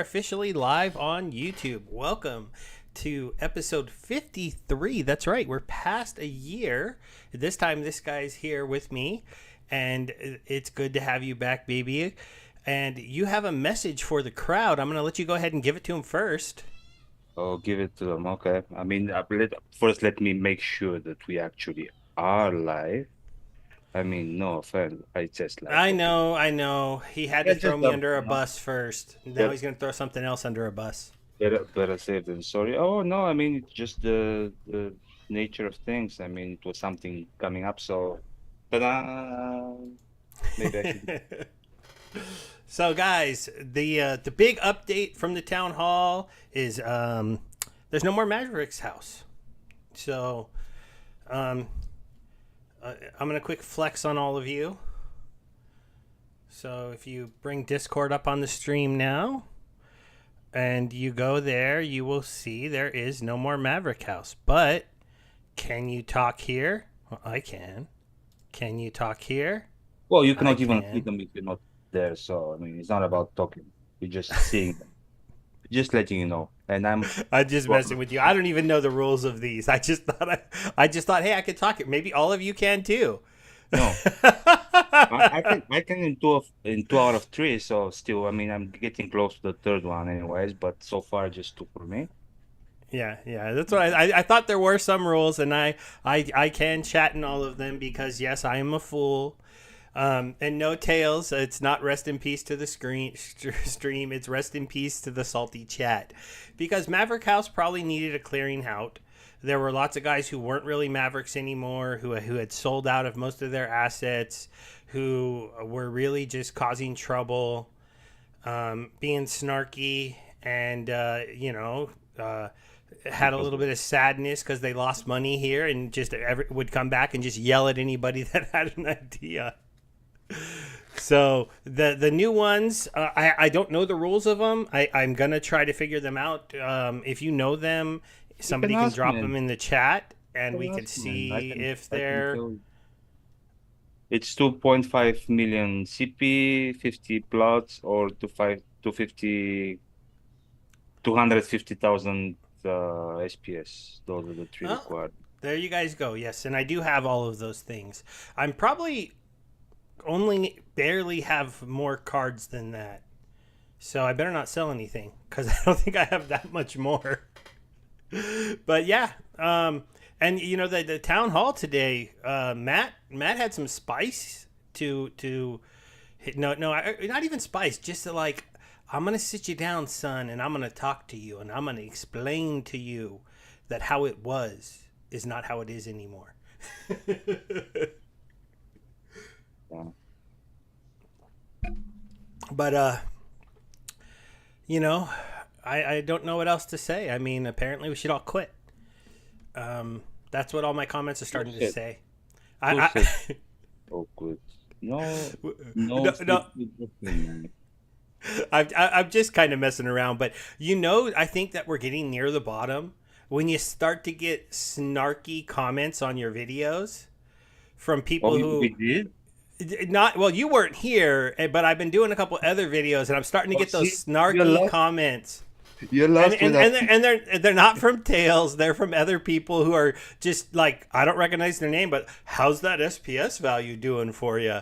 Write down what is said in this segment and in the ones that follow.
officially live on YouTube. Welcome to episode 53. That's right, we're past a year. This time, this guy's here with me, and it's good to have you back, baby. And you have a message for the crowd. I'm going to let you go ahead and give it to him first. Oh, give it to them. Okay. I mean, first let me make sure that we actually are live. I mean, no offense. I just like I okay. know. He had Yeah, to throw just me under a you know, bus first. Now better, he's going to throw something else under a bus. better safe than sorry. Oh no, I mean it's just the nature of things. I mean, it was something coming up, so ta-da! Maybe I should. So, guys, the big update from the town hall is there's no more Maverick's house. So, um, I'm gonna quick flex on all of you. So, if you bring Discord up on the stream now, and you go there, you will see there is no more Maverick House. But can you talk here? Well, I can. Can you talk here? Well, you I cannot even click can. them if you're not there. So I mean, it's not about talking. You're just seeing them. Just letting you know. And I'm I'm just well, messing with you. I don't even know the rules of these. I just thought, hey, I could talk it. Maybe all of you can too. no. I can in 2 out of 3, so still I mean I'm getting close to the third one anyways, but so far just two for me. Yeah. That's what I thought there were some rules, and I can chat in all of them because yes, I am a fool. And no tails. It's not rest in peace to the stream. It's rest in peace to the salty chat, because Maverick House probably needed a clearing out. There were lots of guys who weren't really Mavericks anymore, who had sold out of most of their assets, who were really just causing trouble, being snarky, and had a Because little bit of sadness because they lost money here, and just would come back and just yell at anybody that had an idea. So the new ones, I don't know the rules of them. I'm gonna try to figure them out. If you know them, you can somebody can ask drop me. them in the chat, You and we can could ask me. I see can if I can they're. tell you. It's 2.5 million CP, 50 plots, or 250 250,000 SPS. Those are the three Oh, required. there you guys go. Yes, and I do have all of those things. I'm probably only barely have more cards than that, so I better not sell anything because I don't think I have that much more. But yeah, and you know the town hall today, Matt had some spice to not even spice, just to like, I'm gonna sit you down, son, and I'm gonna talk to you, and I'm gonna explain to you that how it was is not how it is anymore. Yeah. But you know, I don't know what else to say. I mean, apparently we should all quit. That's what all my comments are Who starting to said? say. Who I said? Oh, good. No, no no, no, sleep. Man. I'm just kind of messing around, but I think that we're getting near the bottom when you start to get snarky comments on your videos from Oh, people we who did? not well. You weren't here, but I've been doing a couple other videos, and I'm starting to Oh, get those see, you're snarky lost. comments. You're And lost and, without. and, they're, and they're not from Tails. They're from other people who are just like, I don't recognize their name, but how's that SPS value doing for you?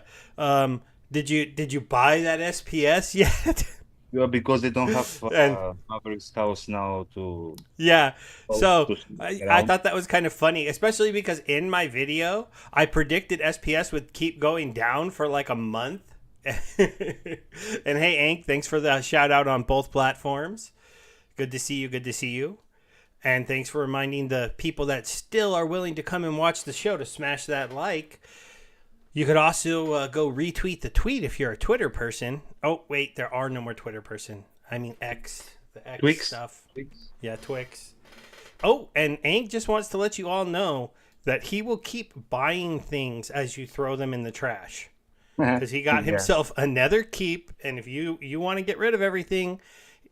Did you buy that SPS yet? Yeah, because they don't have And Maverick's house now yeah, so to sneak I around. thought that was kind of funny, especially because in my video I predicted SPS would keep going down for like a month. And hey, Ank, thanks for the shout out on both platforms. Good to see you. Good to see you. And thanks for reminding the people that still are willing to come and watch the show to smash that like. You could also go retweet the tweet if you're a Twitter person. Oh, wait, there are no more Twitter person. I mean X, the X Twix. stuff. Twix. Yeah, Twix. Oh, and Ank just wants to let you all know that he will keep buying things as you throw them in the trash. Because he got Yeah, himself another keep, and if you want to get rid of everything,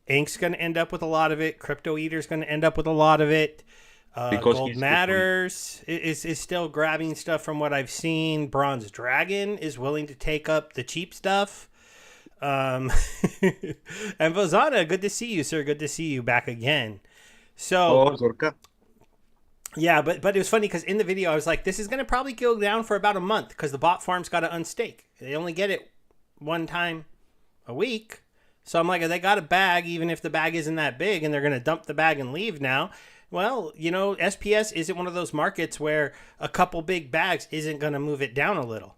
Ink's going to end up with a lot of it. Crypto Eater's going to end up with a lot of it. because Gold he's different. Matters is still grabbing stuff from what I've seen. Bronze Dragon is willing to take up the cheap stuff. Um, and Vozana, good to see you, sir. Good to see you back again. So Oh, Zorka. yeah, but it was funny because in the video I was like, this is gonna probably go down for about a month because the bot farm's got to unstake. They only get it one time a week. So I'm like, they got a bag, even if the bag isn't that big, and they're gonna dump the bag and leave now. Well, SPS isn't one of those markets where a couple big bags isn't gonna move it down a little.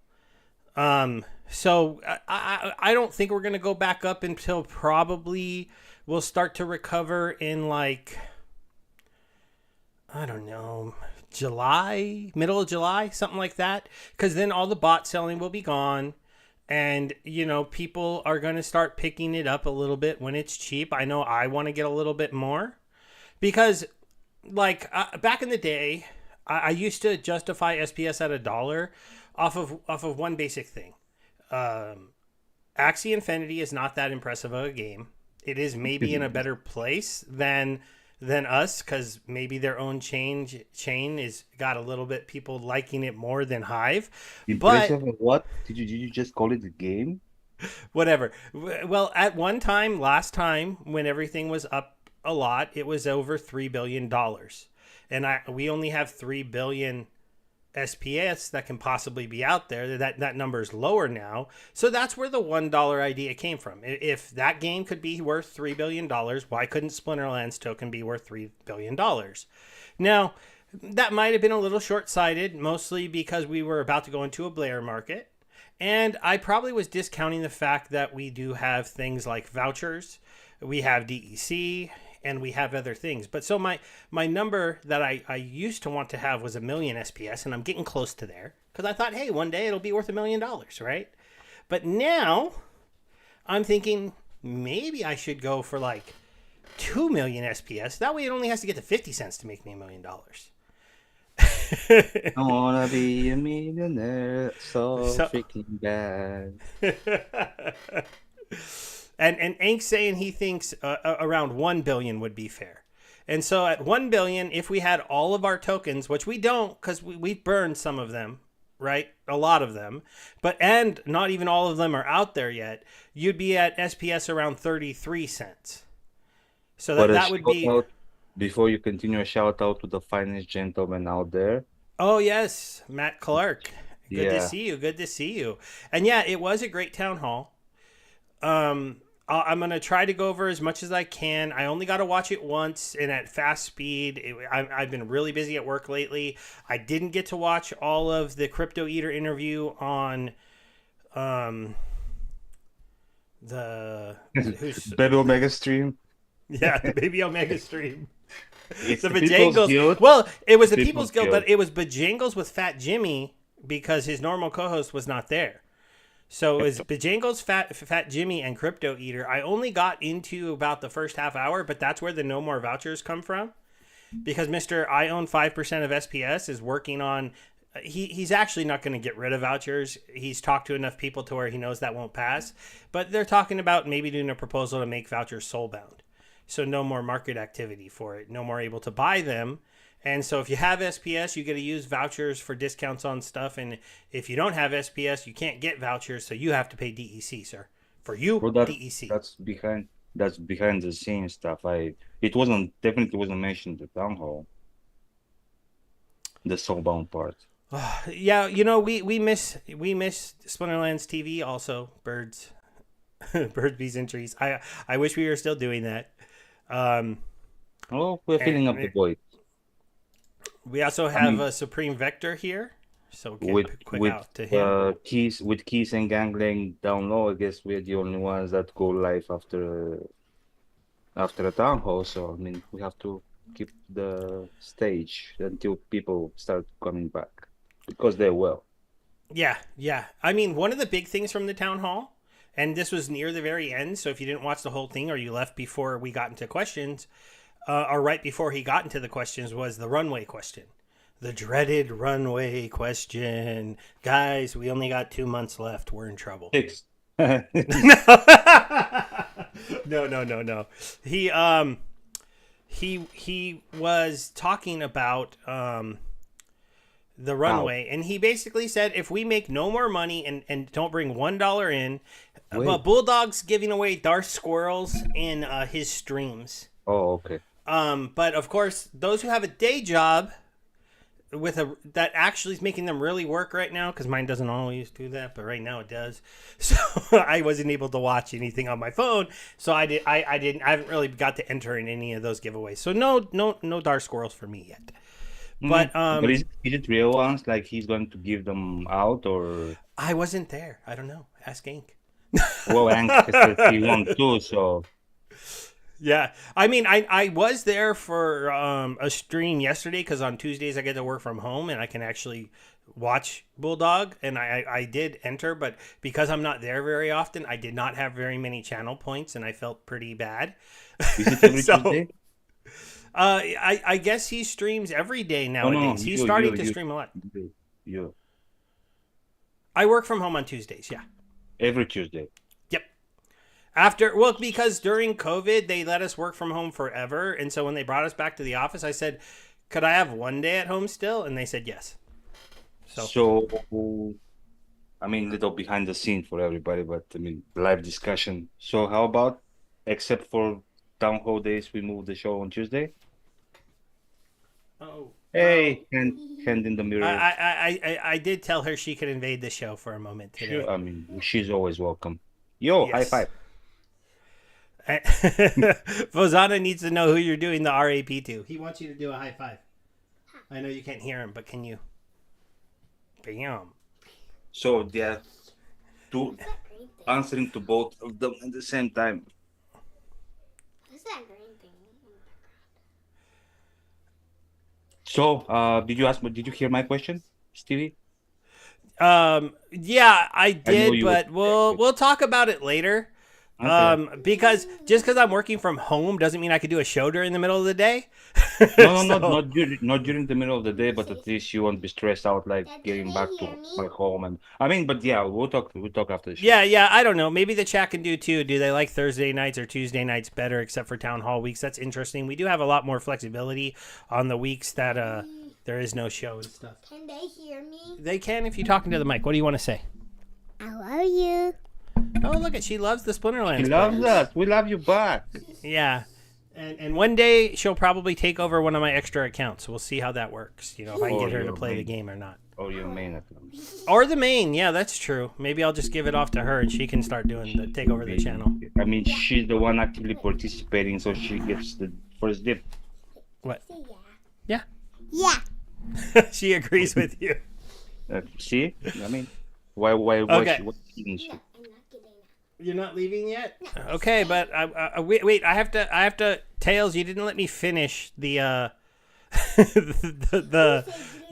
So I don't think we're gonna go back up until probably we'll start to recover in like, I don't know, July, middle of July, something like that. Because then all the bot selling will be gone. And, people are going to start picking it up a little bit when it's cheap. I know I want to get a little bit more. Because, like, back in the day, I used to justify SPS at $1 off of one basic thing. Axie Infinity is not that impressive of a game. It is maybe in a better place than us, because maybe their own chain is got a little bit people liking it more than Hive. Impressive of what? Did you just call it a game? Whatever. Well, at one time, last time, when everything was up a lot, it was over $3 billion, and we only have 3 billion SPS that can possibly be out there. That number is lower now. So that's where the $1 idea came from. If that game could be worth $3 billion, why couldn't Splinterlands token be worth $3 billion? Now, that might have been a little short-sighted, mostly because we were about to go into a bear market. And I probably was discounting the fact that we do have things like vouchers, we have DEC, and we have other things. But so my number that I used to want to have was 1 million SPS, and I'm getting close to there because I thought, hey, one day it'll be worth $1 million, right? But now I'm thinking maybe I should go for like 2 million SPS. That way it only has to get to 50 cents to make me $1 million. I wanna be a millionaire, so freaking bad. And Ank's saying he thinks around 1 billion would be fair. And so at 1 billion, if we had all of our tokens, which we don't because we've burned some of them, right? A lot of them. And not even all of them are out there yet. You'd be at SPS around 33 cents. So that would be... Before you continue, a shout out to the finest gentleman out there. Oh, yes. Matt Clark. Good to Yeah. see you. Good to see you. And yeah, it was a great town hall. I'm going to try to go over as much as I can. I only got to watch it once and at fast speed. I've been really busy at work lately. I didn't get to watch all of the Crypto Eater interview on the Bebeomega stream. Yeah, the Bebeomega stream. It's The the People's Bajangles. Guild. Well, it was the People's People's Guild, Guild. but it was Bajangles with Fat Jimmy because his normal co-host was not there. So it was Bajangles, Fat Jimmy, and Crypto Eater. I only got into about the first half hour, but that's where the no more vouchers come from. Because Mr. I own 5% of SPS is working on... He's actually not going to get rid of vouchers. He's talked to enough people to where he knows that won't pass. But they're talking about maybe doing a proposal to make vouchers soulbound. So no more market activity for it. No more able to buy them. And so if you have SPS, you get to use vouchers for discounts on stuff. And if you don't have SPS, you can't get vouchers. So you have to pay DEC, sir. For you, Well, DEC. that's behind the scenes stuff. It definitely wasn't mentioned in the town hall. The soulbound part. Yeah, we miss Splinterlands TV also. Birds, bees, and trees. I wish we were still doing that. Oh, we're filling up the void. We also have a Supreme Vector here, so we'll get quick out to him. Keys and Gangling down low. I guess we're the only ones that go live after a town hall. So I mean, we have to keep the stage until people start coming back because they will. Yeah. I mean, one of the big things from the town hall, and this was near the very end, so if you didn't watch the whole thing or you left before we got into questions, or right before he got into the questions, was the runway question. The dreaded runway question. Guys, we only got 2 months left. We're in trouble. Six. No. He was talking about the runway, and he basically said if we make no more money and don't bring $1 in, But Wait. Bulldog's giving away Darth Squirrels in his streams. Oh, okay. But of course, those who have a day job that actually is making them really work right now, because mine doesn't always do that, but right now it does. So I wasn't able to watch anything on my phone, so I haven't really got to enter in any of those giveaways. So no Dark Squirrels for me yet. But But is it real ones? Like he's going to give them out, or I wasn't there. I don't know. Ask Ink. well, Hank says he won too. So Yeah, I mean, I was there for a stream yesterday because on Tuesdays I get to work from home and I can actually watch Bulldog, and I did enter, but because I'm not there very often, I did not have very many channel points, and I felt pretty bad. is it every So, Tuesday? I guess he streams every day Oh no, nowadays. He's starting to stream a lot. You I work from home on Tuesdays. Yeah. every Tuesday. Yep. Because during COVID, they let us work from home forever. And so when they brought us back to the office, I said, could I have one day at home still? And they said yes. So, I mean, little behind the scene for everybody, but I mean, live discussion. So, how about, except for town hall days, we move the show on Tuesday? Oh. Hey, hand in the mirror. I did tell her she could invade the show for a moment today. Sure, I mean, she's always welcome. Yo, high Yes. five. Fozana needs to know who you're doing the RAP to. He wants you to do a high five. I know you can't hear him, but can you? Bam. So, they're answering to both of them at the same time. What's that green thing? So, did you hear my question, Stevie? Yeah, I did, you but would- we'll talk about it later. Okay. Because I'm working from home doesn't mean I could do a show during the middle of the day. No, So- not during the middle of the day, but at least you won't be stressed out like Dad, getting can back you to hear me? my home. And I mean, but yeah, we'll talk after the show. Yeah, I don't know. Maybe the chat can do too. Do they like Thursday nights or Tuesday nights better, except for town hall weeks? That's interesting. We do have a lot more flexibility on the weeks that there is no show and stuff. Can they hear me? They can if you're talking to the mic. What do you want to say? I love you. Oh, look at she loves the Splinterlands. He loves us. We love you back. Yeah. And one day she'll probably take over one of my extra accounts. We'll see how that works. You know, if I can Or get her to your play the main. game or not. Or your main account. Or the main. Yeah, that's true. Maybe I'll just give it off to her and she can start take over the channel. I mean, she's the one actively participating, so she gets the first dip. What? Say Yeah. yeah. She agrees with you. See? I mean, why Okay. shouldn't she? I'm not getting it. You're not leaving yet? Okay, but wait. I have to. Tails, you didn't let me finish the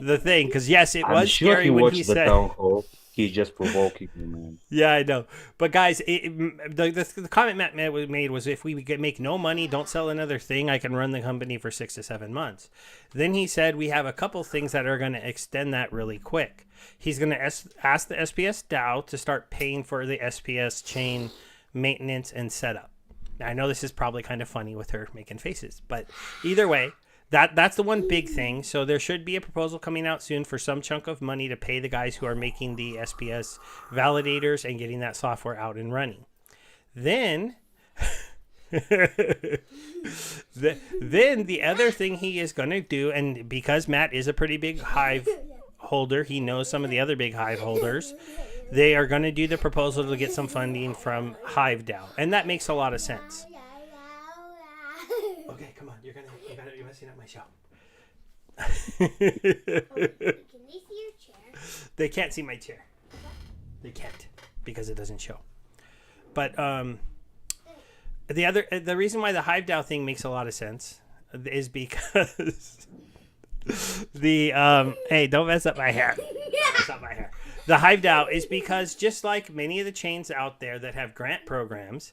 the thing, because yes, it I'm was sure scary he when watched he the said. town hall. He's just provoking me, man. Yeah, I know. But guys, the comment Matt made was, if we make no money, don't sell another thing, I can run the company for 6 to 7 months. Then he said we have a couple things that are going to extend that really quick. He's going to ask the SPS DAO to start paying for the SPS chain maintenance and setup. Now, I know this is probably kind of funny with her making faces, but either way, that's the one big thing. So there should be a proposal coming out soon for some chunk of money to pay the guys who are making the SPS validators and getting that software out and running. Then then the other thing he is going to do, and because Matt is a pretty big Hive holder, he knows some of the other big Hive holders, they are going to do the proposal to get some funding from Hive DAO, and that makes a lot of sense. Okay, come on, you're messing up my show. Can they see your chair? They can't see my chair. They can't because it doesn't show. But the reason why the Hive DAO thing makes a lot of sense is because hey, don't mess up my hair. Mess up my hair. The Hive DAO is because, just like many of the chains out there that have grant programs,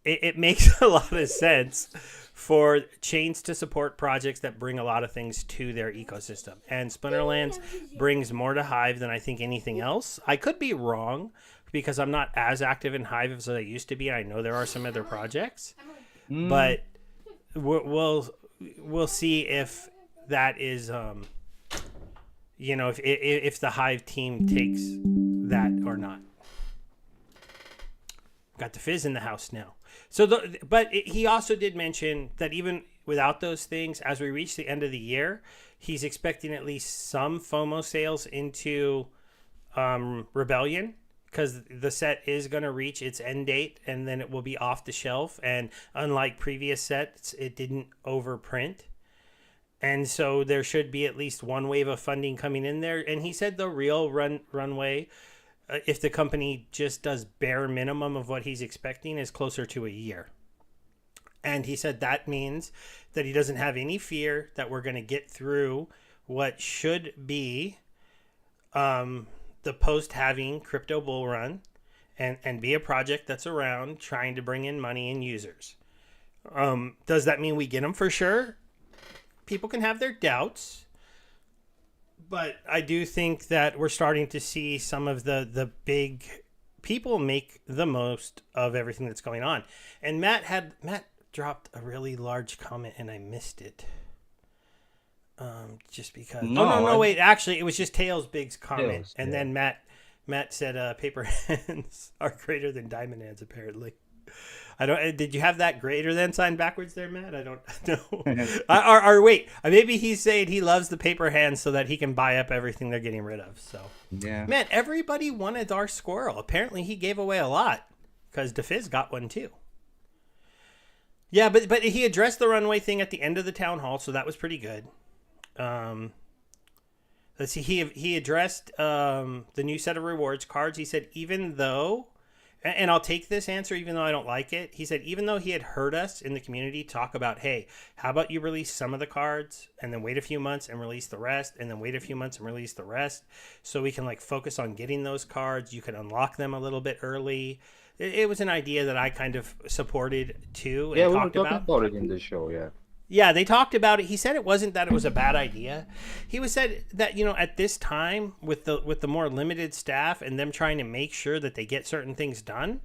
it makes a lot of sense for chains to support projects that bring a lot of things to their ecosystem. And Splinterlands brings more to Hive than I think anything else. I could be wrong because I'm not as active in Hive as I used to be. I know there are some other projects, but we'll see if that is if the Hive team takes that or not. got the Fizz in the house now. So, he also did mention that even without those things, as we reach the end of the year, he's expecting at least some FOMO sales into Rebellion, because the set is going to reach its end date and then it will be off the shelf. And unlike previous sets, it didn't overprint. And so there should be at least one wave of funding coming in there. And he said the real runway, if the company just does bare minimum of what he's expecting, is closer to a year. And he said that means that he doesn't have any fear that we're going to get through what should be the post-halving crypto bull run and be a project that's around trying to bring in money and users. Does that mean we get them for sure? People can have their doubts. But I do think that we're starting to see some of the big people make the most of everything that's going on. And Matt dropped a really large comment and I missed it. Just because. No, wait. Actually, it was just Tails Big's comment. Then Matt said paper hands are greater than diamond hands, apparently. Did you have that greater than sign backwards there, Matt? I don't know. Or wait, maybe he's saying he loves the paper hands so that he can buy up everything they're getting rid of. So, yeah, man, everybody wanted our squirrel. Apparently, he gave away a lot because DeFizz got one too. Yeah, but he addressed the runway thing at the end of the town hall, so that was pretty good. Let's see, he addressed the new set of rewards cards. He said even though. And I'll take this answer even though I don't like it. He said even though he had heard us in the community talk about, hey, how about you release some of the cards and then wait a few months and release the rest and then wait a few months and release the rest so we can like focus on getting those cards. You can unlock them a little bit early. It was an idea that I kind of supported too. And we were talking about it in the show, yeah. Yeah, they talked about it. He said it wasn't that it was a bad idea. He said that, at this time with the more limited staff and them trying to make sure that they get certain things done,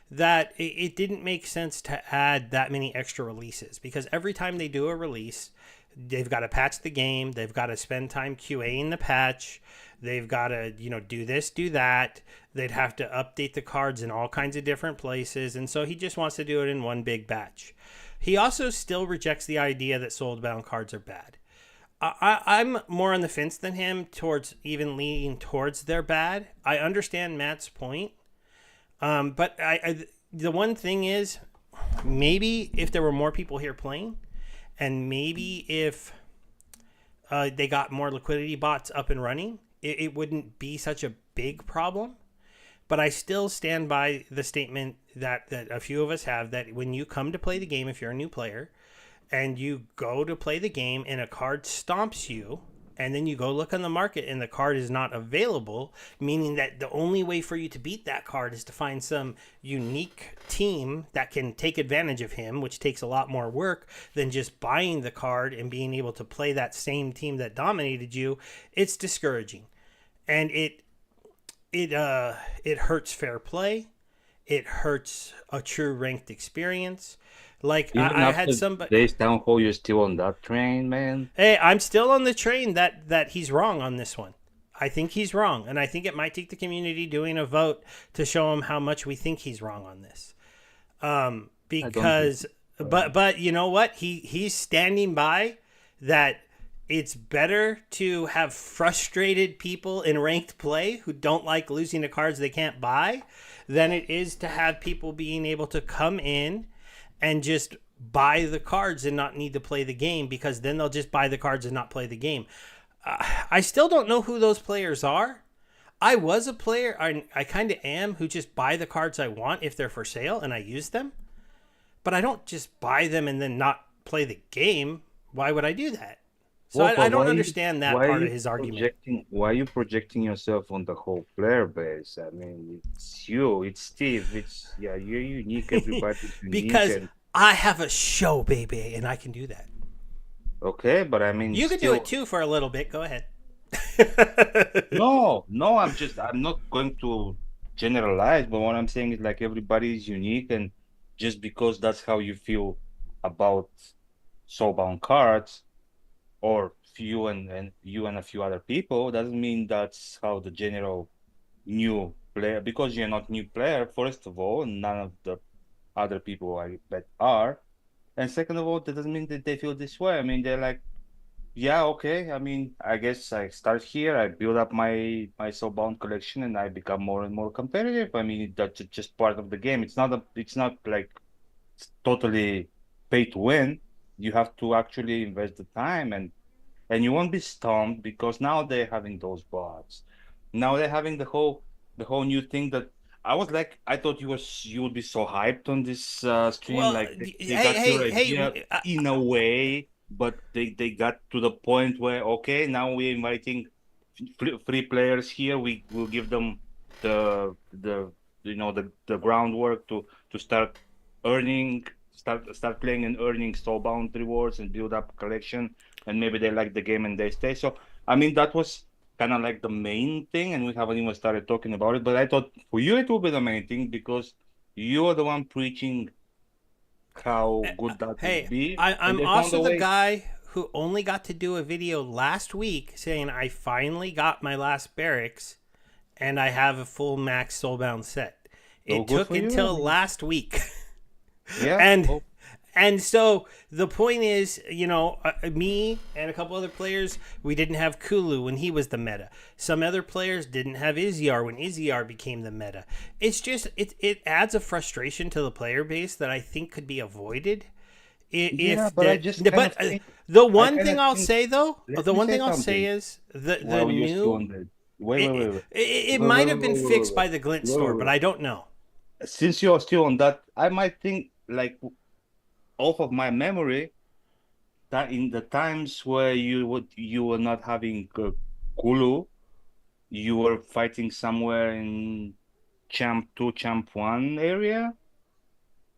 that it didn't make sense to add that many extra releases, because every time they do a release, they've got to patch the game. They've got to spend time QAing the patch. They've got to, do this, do that. They'd have to update the cards in all kinds of different places. And so he just wants to do it in one big batch. He also still rejects the idea that soulbound cards are bad. I'm more on the fence than him, towards even leaning towards they're bad. I understand Matt's point. But the one thing is, maybe if there were more people here playing, and maybe if they got more liquidity bots up and running, it wouldn't be such a big problem. But I still stand by the statement that a few of us have, that when you come to play the game, if you're a new player, and you go to play the game and a card stomps you, and then you go look on the market and the card is not available, meaning that the only way for you to beat that card is to find some unique team that can take advantage of him, which takes a lot more work than just buying the card and being able to play that same team that dominated you. It's discouraging. And it hurts fair play. It hurts a true ranked experience. Like, I had somebody. Today's town hall, you're still on that train, man. Hey, I'm still on the train that he's wrong on this one. I think he's wrong, and I think it might take the community doing a vote to show him how much we think he's wrong on this. Because, but you know what? He's standing by that. It's better to have frustrated people in ranked play who don't like losing to cards they can't buy than it is to have people being able to come in and just buy the cards and not need to play the game, because then they'll just buy the cards and not play the game. I still don't know who those players are. I was a player, I kind of am, who just buy the cards I want if they're for sale and I use them. But I don't just buy them and then not play the game. Why would I do that? So I don't understand that part of his argument. Why are you projecting yourself on the whole player base? I mean, it's you, it's Steve, you're unique, everybody's unique. Because I have a show, baby, and I can do that. Okay, but I mean... You could do it too for a little bit, go ahead. No, I'm not going to generalize, but what I'm saying is, like, everybody is unique, and just because that's how you feel about soulbound cards, or you and a few other people, doesn't mean that's how the general new player, because you're not new player, first of all, none of the other people I bet are. And second of all, that doesn't mean that they feel this way. I mean, they're like, yeah, okay. I mean, I guess I start here, I build up my Soulbound collection, and I become more and more competitive. I mean, that's just part of the game. It's not like it's totally pay to win. You have to actually invest the time, and you won't be stumped because now they're having those bots. Now they're having the whole new thing that I was like, I thought you would be so hyped on this stream, Well, like they hey, got your hey, idea hey. in a way, but they got to the point where, okay, now we're inviting free players here. We will give them the the groundwork to start earning, start playing and earning soulbound rewards and build up collection, and maybe they like the game and they stay. So I mean, that was kind of like the main thing, and we haven't even started talking about it. But I thought for you it will be the main thing because you're the one preaching how good that would Hey, be, and I'm they found also a the way. guy who only got to do a video last week saying I finally got my last barracks and I have a full max soulbound set. So It good took for you. I until mean, last week. yeah. and Well, and so the point is, me and a couple other players, we didn't have Kulu when he was the meta. Some other players didn't have Iziar when Iziar became the meta. It's just it adds a frustration to the player base that I think could be avoided. yeah, If but I the just kind of but think the I one kind thing of I'll think. say though, Let the me one say thing I'll say something. is the While you're still new on the wait, wait, it, wait, wait, it wait, might wait, have wait, been wait, wait, fixed wait, by the glint wait, wait, store, wait, but wait. I don't know. Since you're still on that, I might think like off of my memory that in the times where you were not having Kulu, you were fighting somewhere in Champ 2, Champ 1 area,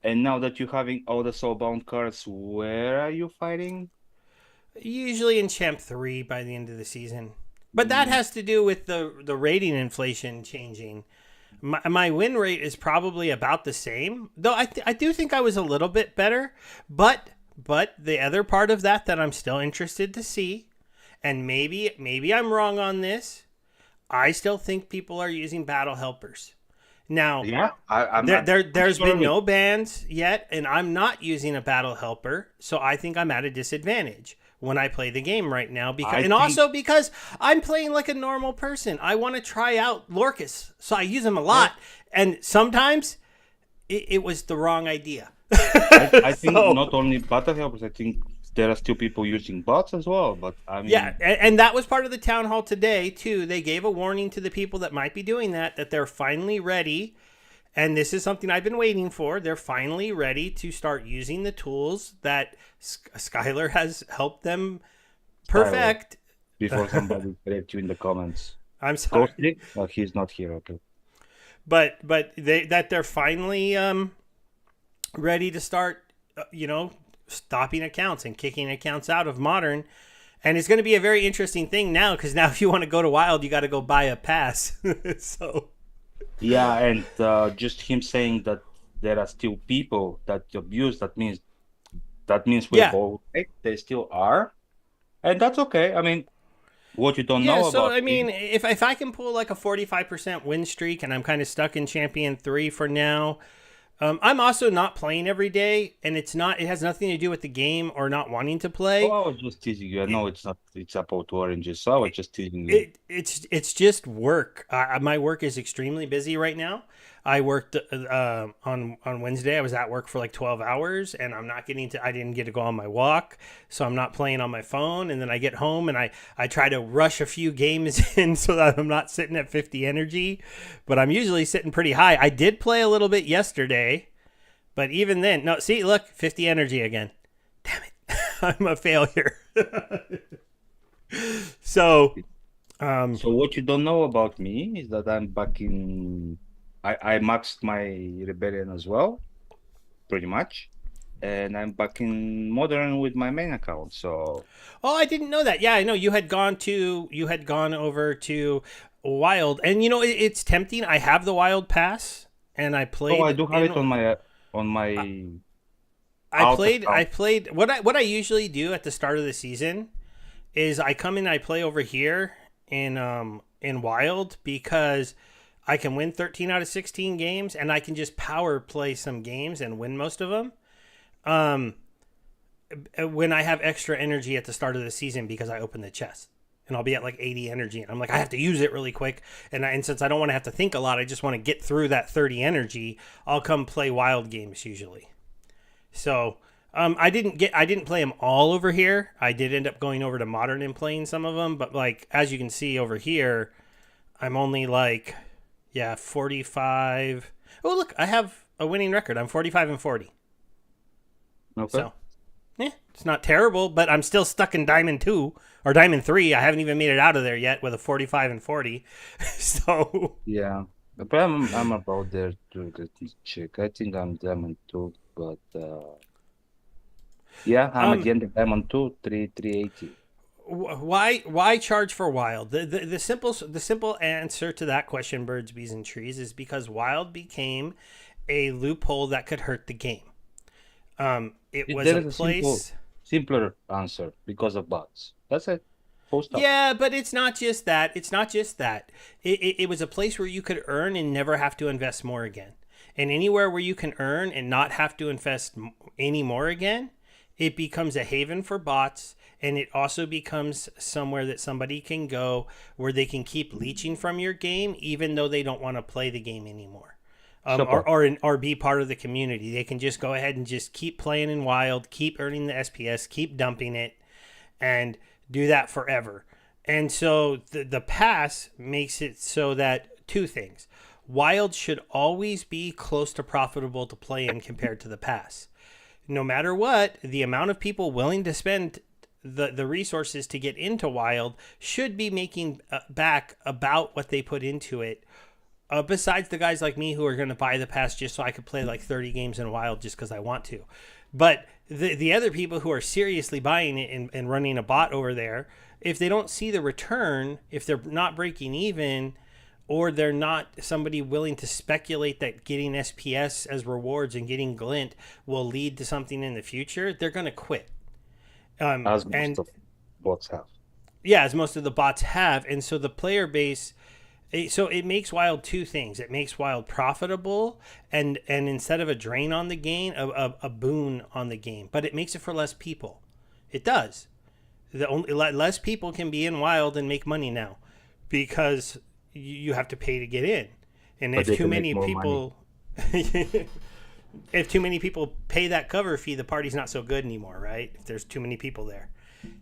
and now that you're having all the soulbound cards, where are you fighting? Usually in Champ 3 by the end of the season. But that Mm, has to do with the rating inflation changing. My win rate is probably about the same, though I do think I was a little bit better. But the other part of that I'm still interested to see, and maybe I'm wrong on this. I still think people are using battle helpers. Now, yeah, I'm pretty there's sure been of it. no bans yet, and I'm not using a battle helper, so I think I'm at a disadvantage when I play the game right now. I And think, also because I'm playing like a normal person. I want to try out Lorcus, so I use him a yeah, lot, and sometimes it was the wrong idea. I think So not only battle helpers, I think there are still people using bots as well. But I yeah, mean, and that was part of the town hall today too. They gave a warning to the people that might be doing that they're finally ready. And this is something I've been waiting for. They're finally ready to start using the tools that Skylar has helped them Tyler, perfect. before somebody correct you in the comments. I'm sorry, Ghostly? He's not here. Okay. but they're finally ready to start, stopping accounts and kicking accounts out of modern. And it's going to be a very interesting thing now because now if you want to go to wild, you got to go buy a pass. So Yeah, and just him saying that there are still people that abuse, that means we're yeah, both right. They still are, and that's okay. I mean, what you don't yeah. know So about I mean, me, if I can pull like a 45% win streak, and I'm kind of stuck in Champion 3 for now. I'm also not playing every day, and it has nothing to do with the game or not wanting to oh, play. I was just teasing you. I It, know it's not, it's apple to oranges, so I was just teasing you. it's just work. My work is extremely busy right now. I worked on Wednesday. I was at work for like 12 hours, and I didn't get to go on my walk, so I'm not playing on my phone. And then I get home and I try to rush a few games in so that I'm not sitting at 50 energy, but I'm usually sitting pretty high. I did play a little bit yesterday, but even then, no. See, look, 50 energy again. Damn it, I'm a failure. So. So what you don't know about me is that I'm back in. I maxed my rebellion as well, pretty much, and I'm back in modern with my main account. So Oh, I didn't know that. Yeah, I know you had gone over to Wild, and it's tempting. I have the Wild Pass, and oh, I do have it on my out I account. played what I usually do at the start of the season is I come in and I play over here in Wild because I can win 13 out of 16 games, and I can just power play some games and win most of them. When I have extra energy at the start of the season because I open the chest. And I'll be at like 80 energy. And I'm like, I have to use it really quick. And since I don't want to have to think a lot, I just want to get through that 30 energy. I'll come play wild games usually. So I didn't play them all over here. I did end up going over to modern and playing some of them. But like, as you can see over here, I'm only like, 45. Oh, look, I have a winning record. I'm 45-40. Okay. So, it's not terrible, but I'm still stuck in Diamond 2 or Diamond 3. I haven't even made it out of there yet with a 45-40. So Yeah, but I'm about there to let me check. I think I'm Diamond 2, but yeah, I'm at the end of Diamond 2, 380. why charge for wild? The simple answer to that question, birds, bees, and trees, is because wild became a loophole that could hurt the game. It was There a is place. simpler answer because of bots. That's it. Full stop. Yeah, but it's not just that. It was a place where you could earn and never have to invest more again. And anywhere where you can earn and not have to invest any more again, it becomes a haven for bots. And it also becomes somewhere that somebody can go where they can keep leeching from your game, even though they don't want to play the game anymore. Or be part of the community. They can just go ahead and just keep playing in wild, keep earning the SPS, keep dumping it, and do that forever. And so the pass makes it so that two things. Wild should always be close to profitable to play in compared to the pass. No matter what, the amount of people willing to spend the resources to get into wild should be making back about what they put into it. Besides the guys like me who are going to buy the pass just so I could play like 30 games in wild just because I want to. But the other people who are seriously buying it and running a bot over there, if they don't see the return, if they're not breaking even, or they're not somebody willing to speculate that getting SPS as rewards and getting glint will lead to something in the future, they're going to quit. As most of bots have. Yeah, as most of the bots have. And so the player base... So it makes wild two things. It makes wild profitable and instead of a drain on the game, a boon on the game. But it makes it for less people. It does. Less people can be in wild and make money now because you have to pay to get in. And if too many people if too many people pay that cover fee, the party's not so good anymore, right? If there's too many people there.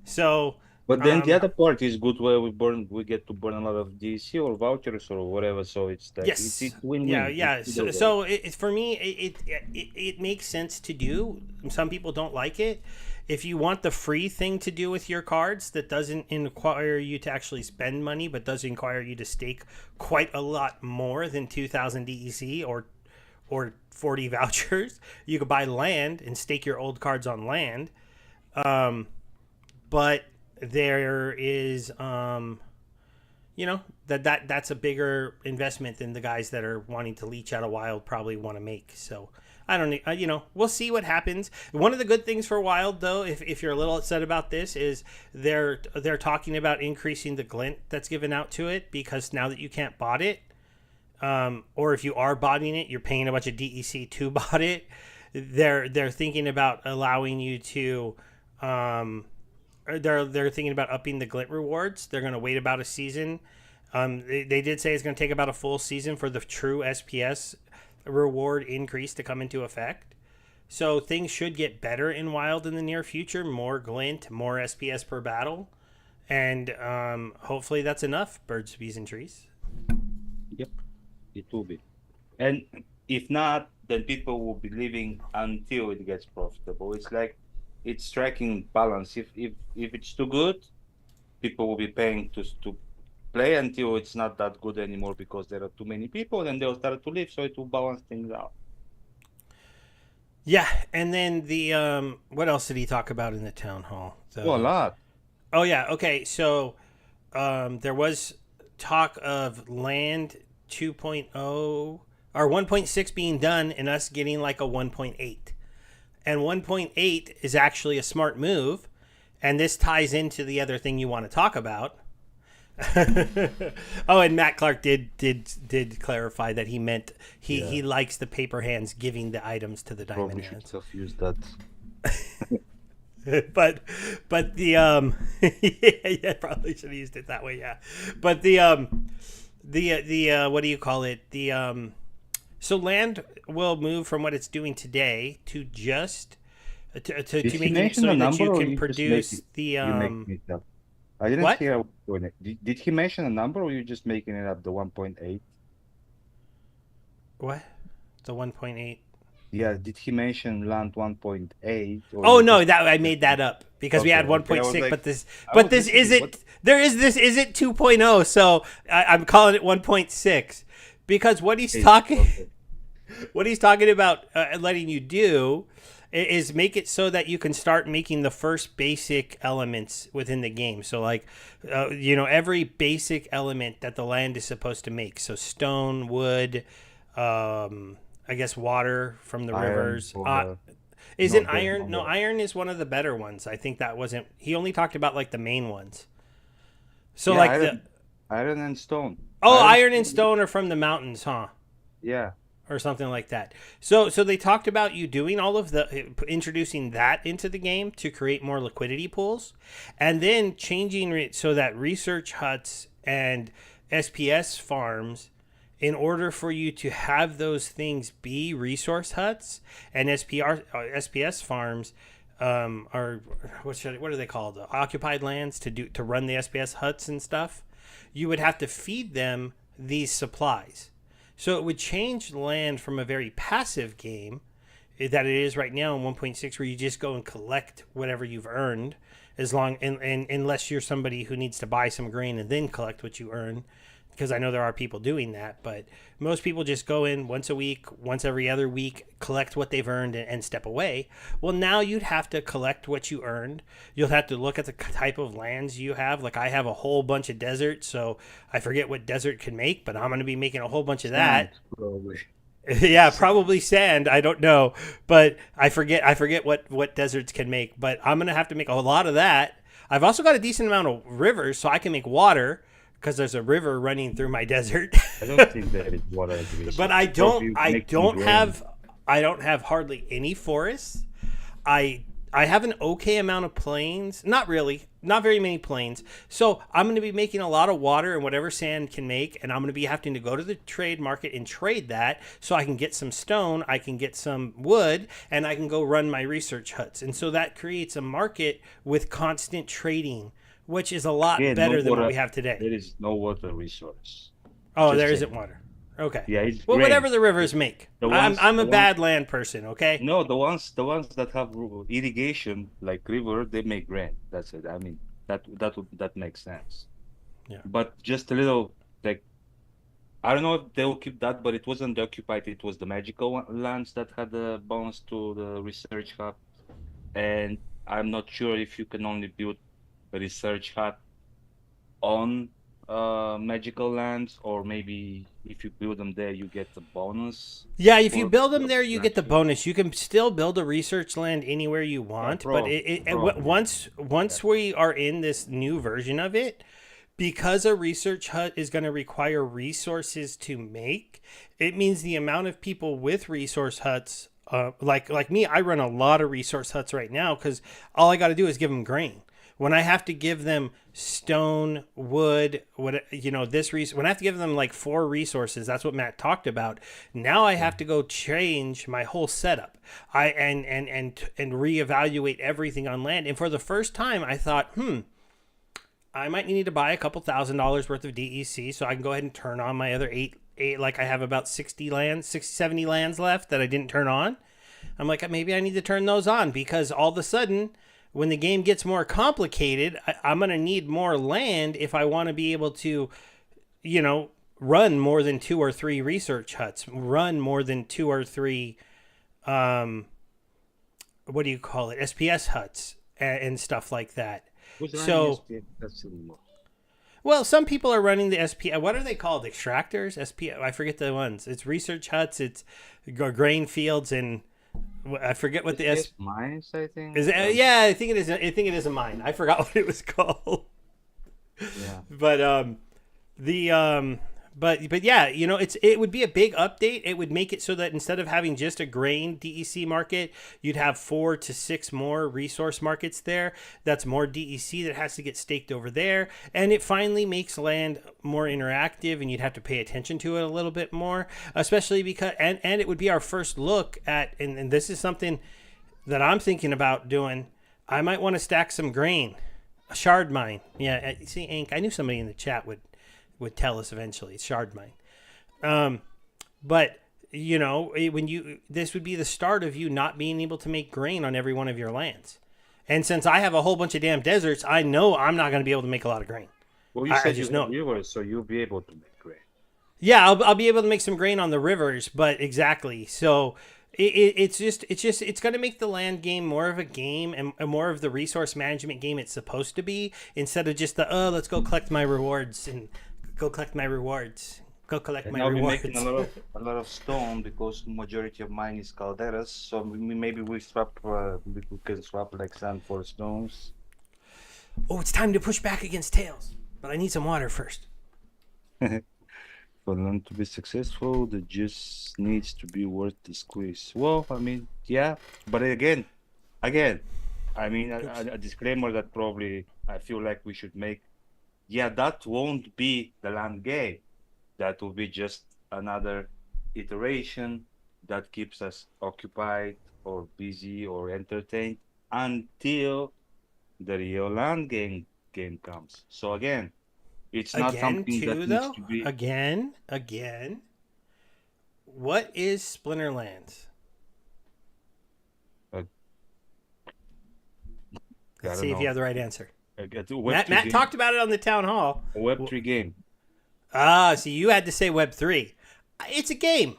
So But then the other part is good where we get to burn a lot of DC or vouchers or whatever. So it's like yes, it's win-win. yeah. So for me, it makes sense to do. Some people don't like it. If you want the free thing to do with your cards that doesn't require you to actually spend money, but does require you to stake quite a lot more than 2,000 DEC or 40 vouchers, you could buy land and stake your old cards on land. But there is that's a bigger investment than the guys that are wanting to leech out of wild probably want to make. So I don't we'll see what happens. One of the good things for wild though, if you're a little upset about this, is they're talking about increasing the glint that's given out to it, because now that you can't bot it, or if you are botting it, you're paying a bunch of DEC to bot it. They're thinking about allowing you to they're thinking about upping the glint rewards. They're going to wait about a season. They did say it's going to take about a full season for the true SPS reward increase to come into effect. So things should get better in wild in the near future. More glint, more SPS per battle. And hopefully that's enough, birds, bees, and trees. Yep, it will be. And if not, then people will be leaving until it gets profitable. It's like it's striking balance. If it's too good, people will be paying to play until it's not that good anymore because there are too many people, and they'll start to leave. So it will balance things out. Yeah, and then the what else did he talk about in the town hall? A lot. Oh yeah, okay. So there was talk of land 2.0 or 1.6 being done and us getting like a 1.8. And 1.8 is actually a smart move, and this ties into the other thing you want to talk about. Oh, and Matt Clark did clarify that he meant he likes the paper hands giving the items to the diamond Probably should hands. have used that. but the yeah, probably should have used it that way. Yeah, but the what do you call it? So land will move from what it's doing today to just to Did he make it mention so a that number, you or can you just produce make it? the You make it up. I didn't what? hear what did he mention a number, or you just making it up? The 1.8. What? The 1.8. Yeah, did he mention land 1.8? Or Oh you no, just that I made that up because we okay? had Okay, I 1.6, was like, but this I was listening. isn't What? this isn't 2.0, so I'm calling it 1.6 because what he's Hey, talking okay. what he's talking about letting you do is make it so that you can start making the first basic elements within the game. So like every basic element that the land is supposed to make. So stone, wood, I guess water from the Iron rivers. for Isn't not the iron? No, number. iron is one of the better ones. I think that wasn't. He only talked about like the main ones. So Yeah, like iron and stone. iron and stone are from the mountains, huh? Yeah. Or something like that. So they talked about you doing all of the introducing that into the game to create more liquidity pools, and then changing it so that research huts and SPS farms, in order for you to have those things be resource huts and SPS farms, are what are they called? Occupied lands to run the SPS huts and stuff. You would have to feed them these supplies. So it would change land from a very passive game that it is right now in 1.6, where you just go and collect whatever you've earned, as long and unless you're somebody who needs to buy some grain and then collect what you earn, because I know there are people doing that, but most people just go in once a week, once every other week, collect what they've earned and step away. Well, now you'd have to collect what you earned. You'll have to look at the type of lands you have. Like I have a whole bunch of desert, so I forget what desert can make, but I'm going to be making a whole bunch of that. Probably. Yeah, probably sand. I don't know, but I forget what deserts can make. But I'm gonna have to make a lot of that. I've also got a decent amount of rivers, so I can make water because there's a river running through my desert. I don't think that is what I agree. But I don't have hardly any forests. I have an okay amount of plains. Not really. Not very many plains. So I'm going to be making a lot of water and whatever sand can make, and I'm going to be having to go to the trade market and trade that so I can get some stone, I can get some wood, and I can go run my research huts. And so that creates a market with constant trading, which is a lot better than what we have today. There is no water resource. Oh, Just there saying. isn't water. Okay. Yeah, it's Well, grain. whatever the rivers make. I'm a bad land person, okay? No, the ones that have irrigation, like river, they make grain. That's it. I mean, that makes sense. Yeah. But just a little, like, I don't know if they will keep that, but it wasn't the occupied. It was the magical lands that had the bonus to the research hub, and I'm not sure if you can only build a research hut on magical lands, or maybe if you build them there, you get the bonus. Yeah, if you Or- build them there, you get the bonus. You can still build a research land anywhere you want, but probably. once we are in this new version of it, because a research hut is going to require resources to make, it means the amount of people with resource huts, like me, I run a lot of resource huts right now because all I got to do is give them grain. When I have to give them stone, wood, when I have to give them like 4 resources, that's what Matt talked about. Now I have to go change my whole setup. And reevaluate everything on land. And for the first time, I thought, I might need to buy a couple $1,000s worth of DEC so I can go ahead and turn on my other 8. Like I have about 70 lands left that I didn't turn on. I'm like, maybe I need to turn those on because all of a sudden, when the game gets more complicated, I'm going to need more land if I want to be able to, run more than 2 or 3 research huts, run more than 2 or 3, what do you call it, SPS huts and stuff like that. So, well, some people are running the SP. What are they called? Extractors? I forget the ones. It's research huts. It's grain fields, and I forget what the mines. I think. Yeah, I think it is. I think it is a mine. I forgot what it was called. Yeah. But yeah, you know, it would be a big update. It would make it so that instead of having just a grain DEC market, you'd have 4 to 6 more resource markets there. That's more DEC that has to get staked over there, and it finally makes land more interactive, and you'd have to pay attention to it a little bit more, especially because and it would be our first look at and this is something that I'm thinking about doing. I might want to stack some grain, a shard mine. Yeah, see, Ink, I knew somebody in the chat would tell us eventually. It's shard mine. But you know, this would be the start of you not being able to make grain on every one of your lands. And since I have a whole bunch of damn deserts, I know I'm not going to be able to make a lot of grain. Well, you I said just you know have viewers, so you'll be able to make grain. Yeah, I'll be able to make some grain on the rivers, but exactly. So it's going to make the land game more of a game and more of the resource management game it's supposed to be, instead of just let's go collect my rewards and go collect my rewards. Go collect And my I'll be rewards. making a lot of stone because majority of mine is calderas. So maybe we can swap like sand for stones. Oh, it's time to push back against tails, but I need some water first. For them to be successful, the juice needs to be worth the squeeze. Well, I mean, yeah, but again, I mean, a disclaimer that probably I feel like we should make. Yeah, that won't be the land game. That will be just another iteration that keeps us occupied or busy or entertained until the real land game comes. So again, it's not something that needs to be. Again. What is Splinterlands? Let's see if you have the right answer. Matt talked about it on the town hall. A Web3 game. So you had to say Web3. It's a game.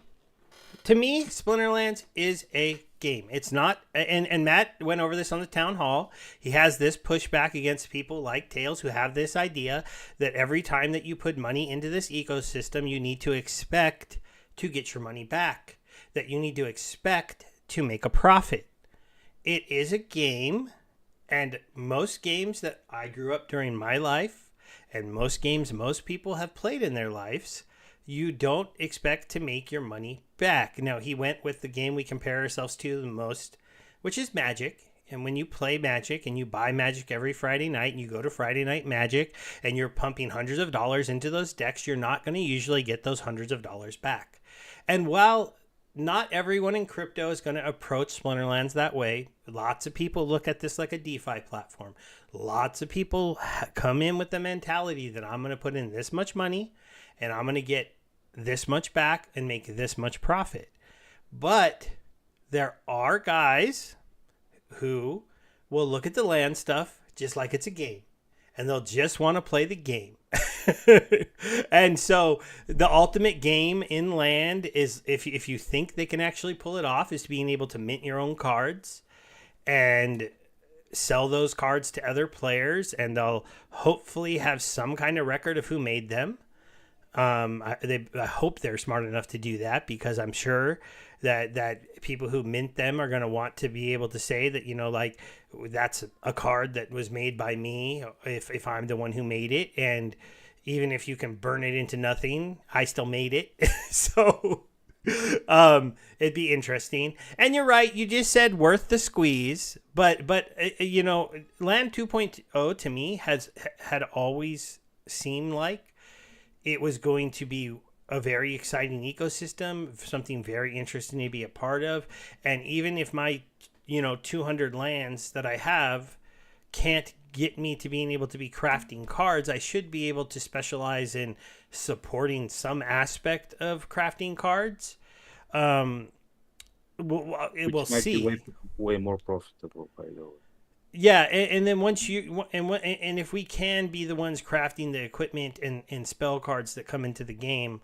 To me, Splinterlands is a game. It's not, and Matt went over this on the town hall. He has this pushback against people like Tails who have this idea that every time that you put money into this ecosystem, you need to expect to get your money back. That you need to expect to make a profit. It is a game, and most games that I grew up during my life, and most games most people have played in their lives, you don't expect to make your money back. Now, he went with the game we compare ourselves to the most, which is Magic. And when you play Magic and you buy Magic every Friday night and you go to Friday Night Magic and you're pumping hundreds of dollars into those decks, you're not going to usually get those hundreds of dollars back. And while not everyone in crypto is going to approach Splinterlands that way, lots of people look at this like a DeFi platform. Lots of people come in with the mentality that I'm going to put in this much money and I'm going to get this much back and make this much profit. But there are guys who will look at the land stuff just like it's a game, and they'll just want to play the game. And so the ultimate game in land is, if you think they can actually pull it off, is being able to mint your own cards and sell those cards to other players, and they'll hopefully have some kind of record of who made them. I hope they're smart enough to do that, because I'm sure that people who mint them are going to want to be able to say that, you know, like, that's a card that was made by me if I'm the one who made it. And even if you can burn it into nothing, I still made it. So it'd be interesting. And you're right, you just said worth the squeeze, but you know, Land 2.0 to me had always seemed like it was going to be a very exciting ecosystem, something very interesting to be a part of. And even if my, 200 lands that I have can't get me to being able to be crafting cards, I should be able to specialize in supporting some aspect of crafting cards. We'll see. Be way more profitable, by the way. Yeah, and then once and if we can be the ones crafting the equipment and spell cards that come into the game,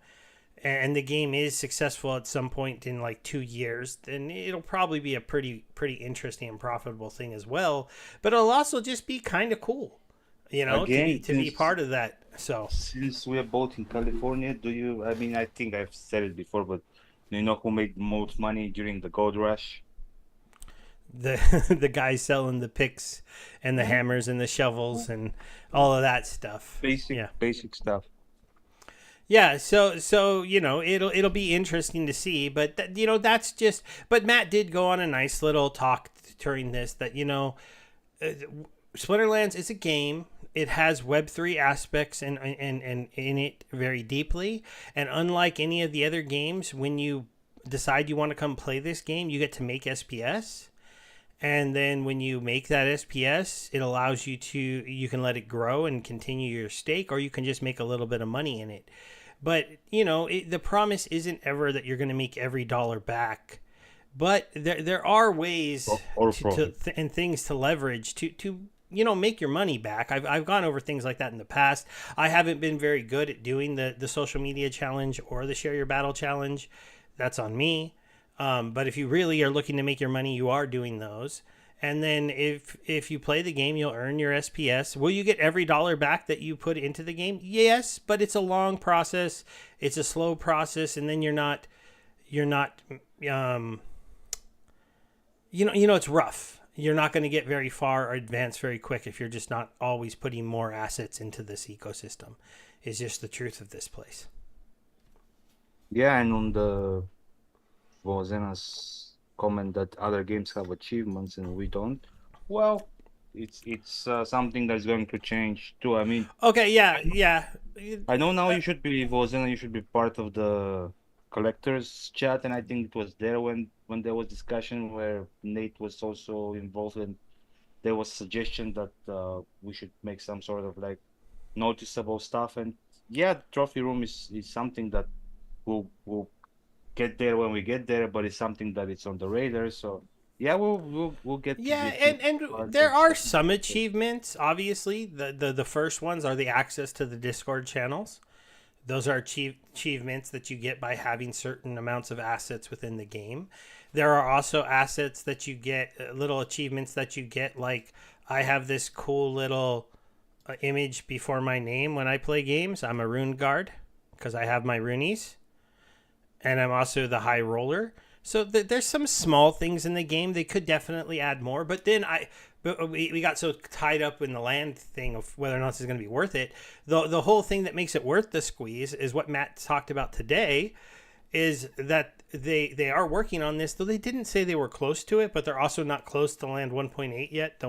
and the game is successful at some point in like 2 years, then it'll probably be a pretty interesting and profitable thing as well. But it'll also just be kind of cool, to be part of that. So since we are both in California, I think I've said it before, but do you know who made most money during the gold rush? the the guys selling the picks and the hammers and the shovels and all of that stuff. Basic stuff. Yeah, so it'll be interesting to see, but that's just. But Matt did go on a nice little talk during this that Splinterlands is a game. It has Web3 aspects and in it very deeply, and unlike any of the other games, when you decide you want to come play this game, you get to make SPS. And then when you make that SPS, it allows you can let it grow and continue your stake, or you can just make a little bit of money in it. But, the promise isn't ever that you're going to make every dollar back. But there are ways and things to leverage to make your money back. I've gone over things like that in the past. I haven't been very good at doing the social media challenge or the share your battle challenge. That's on me. But if you really are looking to make your money, you are doing those. And then if you play the game, you'll earn your SPS. Will you get every dollar back that you put into the game? Yes, but it's a long process. It's a slow process, and then you're not it's rough. You're not going to get very far or advance very quick if you're just not always putting more assets into this ecosystem. It's just the truth of this place. Yeah, and on the Vozena's comment that other games have achievements and we don't. Well, it's something that's going to change too. I mean, okay, yeah. I know now you should be Vozena. You should be part of the collectors chat, and I think it was there when there was discussion where Nate was also involved, and there was suggestion that we should make some sort of like noticeable stuff. And yeah, trophy room is something that will get there when we get there, but it's something that it's on the radar. So yeah, we'll get. Yeah, and there are some achievements. Obviously, the first ones are the access to the Discord channels. Those are achievements that you get by having certain amounts of assets within the game. There are also assets that you get, little achievements that you get, like I have this cool little image before my name when I play games. I'm a rune guard because I have my runies. And I'm also the high roller. So there's some small things in the game. They could definitely add more. But then we got so tied up in the land thing of whether or not this is going to be worth it. The whole thing that makes it worth the squeeze is what Matt talked about today, is that they are working on this, though they didn't say they were close to it, but they're also not close to land 1.8 yet.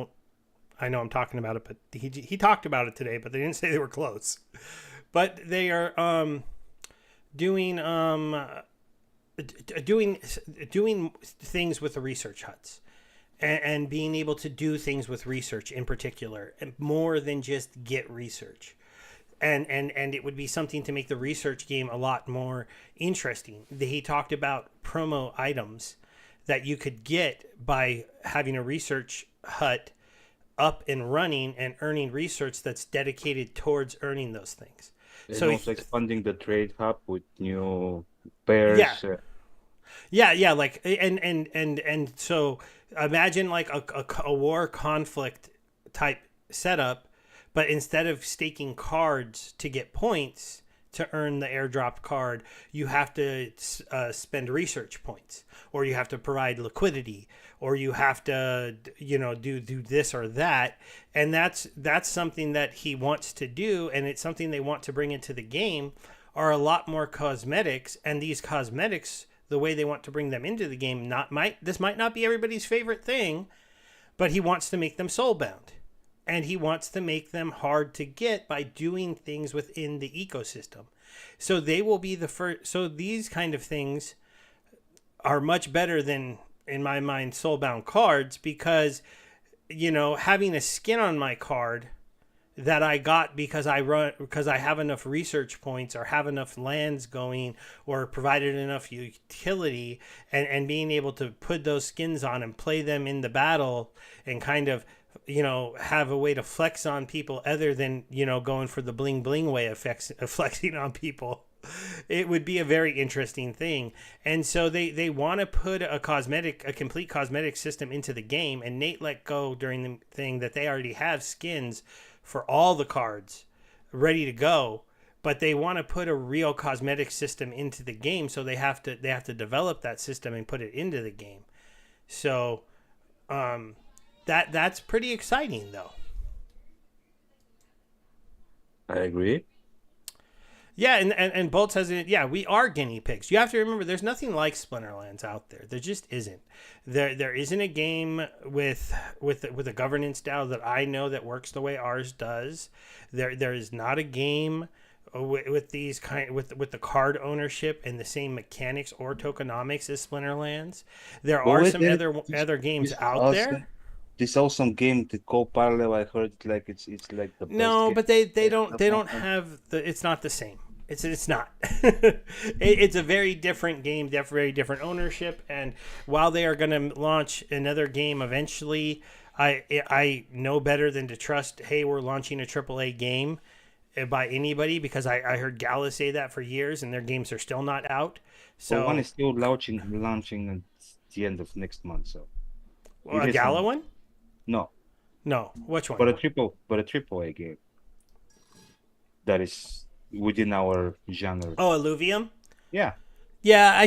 I know I'm talking about it, but he talked about it today, but they didn't say they were close. But they are doing things with the research huts and being able to do things with research in particular, and more than just get research. And it would be something to make the research game a lot more interesting. He talked about promo items that you could get by having a research hut up and running and earning research that's dedicated towards earning those things. And So also expanding the trade hub with new pairs. Yeah, like and so imagine like a war conflict type setup, but instead of staking cards to get points to earn the airdrop card, you have to spend research points, or you have to provide liquidity, or you have to do this or that. And that's something that he wants to do, and it's something they want to bring into the game, are a lot more cosmetics. And these cosmetics, the way they want to bring them into the game, this might not be everybody's favorite thing, but he wants to make them soulbound. And he wants to make them hard to get by doing things within the ecosystem. So they will be the first. So these kind of things are much better than, in my mind, soulbound cards, because, having a skin on my card that I got because I have enough research points, or have enough lands going, or provided enough utility, and being able to put those skins on and play them in the battle, and kind of have a way to flex on people other than going for the bling bling way of flexing on people. It would be a very interesting thing. And so they want to put a complete cosmetic system into the game. And Nate let go during the thing that they already have skins for all the cards ready to go, but they want to put a real cosmetic system into the game. So they have to develop that system and put it into the game. So That's pretty exciting though. I agree. Yeah, and Bolt says it. Yeah, we are guinea pigs. You have to remember, there's nothing like Splinterlands out there. There just isn't. There isn't a game with a governance style that I know that works the way ours does. There is not a game with these with the card ownership and the same mechanics or tokenomics as Splinterlands. There But are wait, some there- other games this out awesome, there. this awesome game, the co-parallel, I heard like it's like the best No, game. but they don't have the. It's not the same. It's not. It's a very different game, very different ownership. And while they are going to launch another game eventually, I know better than to trust. Hey, we're launching a AAA game by anybody, because I heard Gala say that for years, and their games are still not out. So So one is still launching at the end of next month. So a it is Gala on- one? No, No, which one? but a triple A game that is within our genre. Oh, Illuvium. Yeah. Yeah,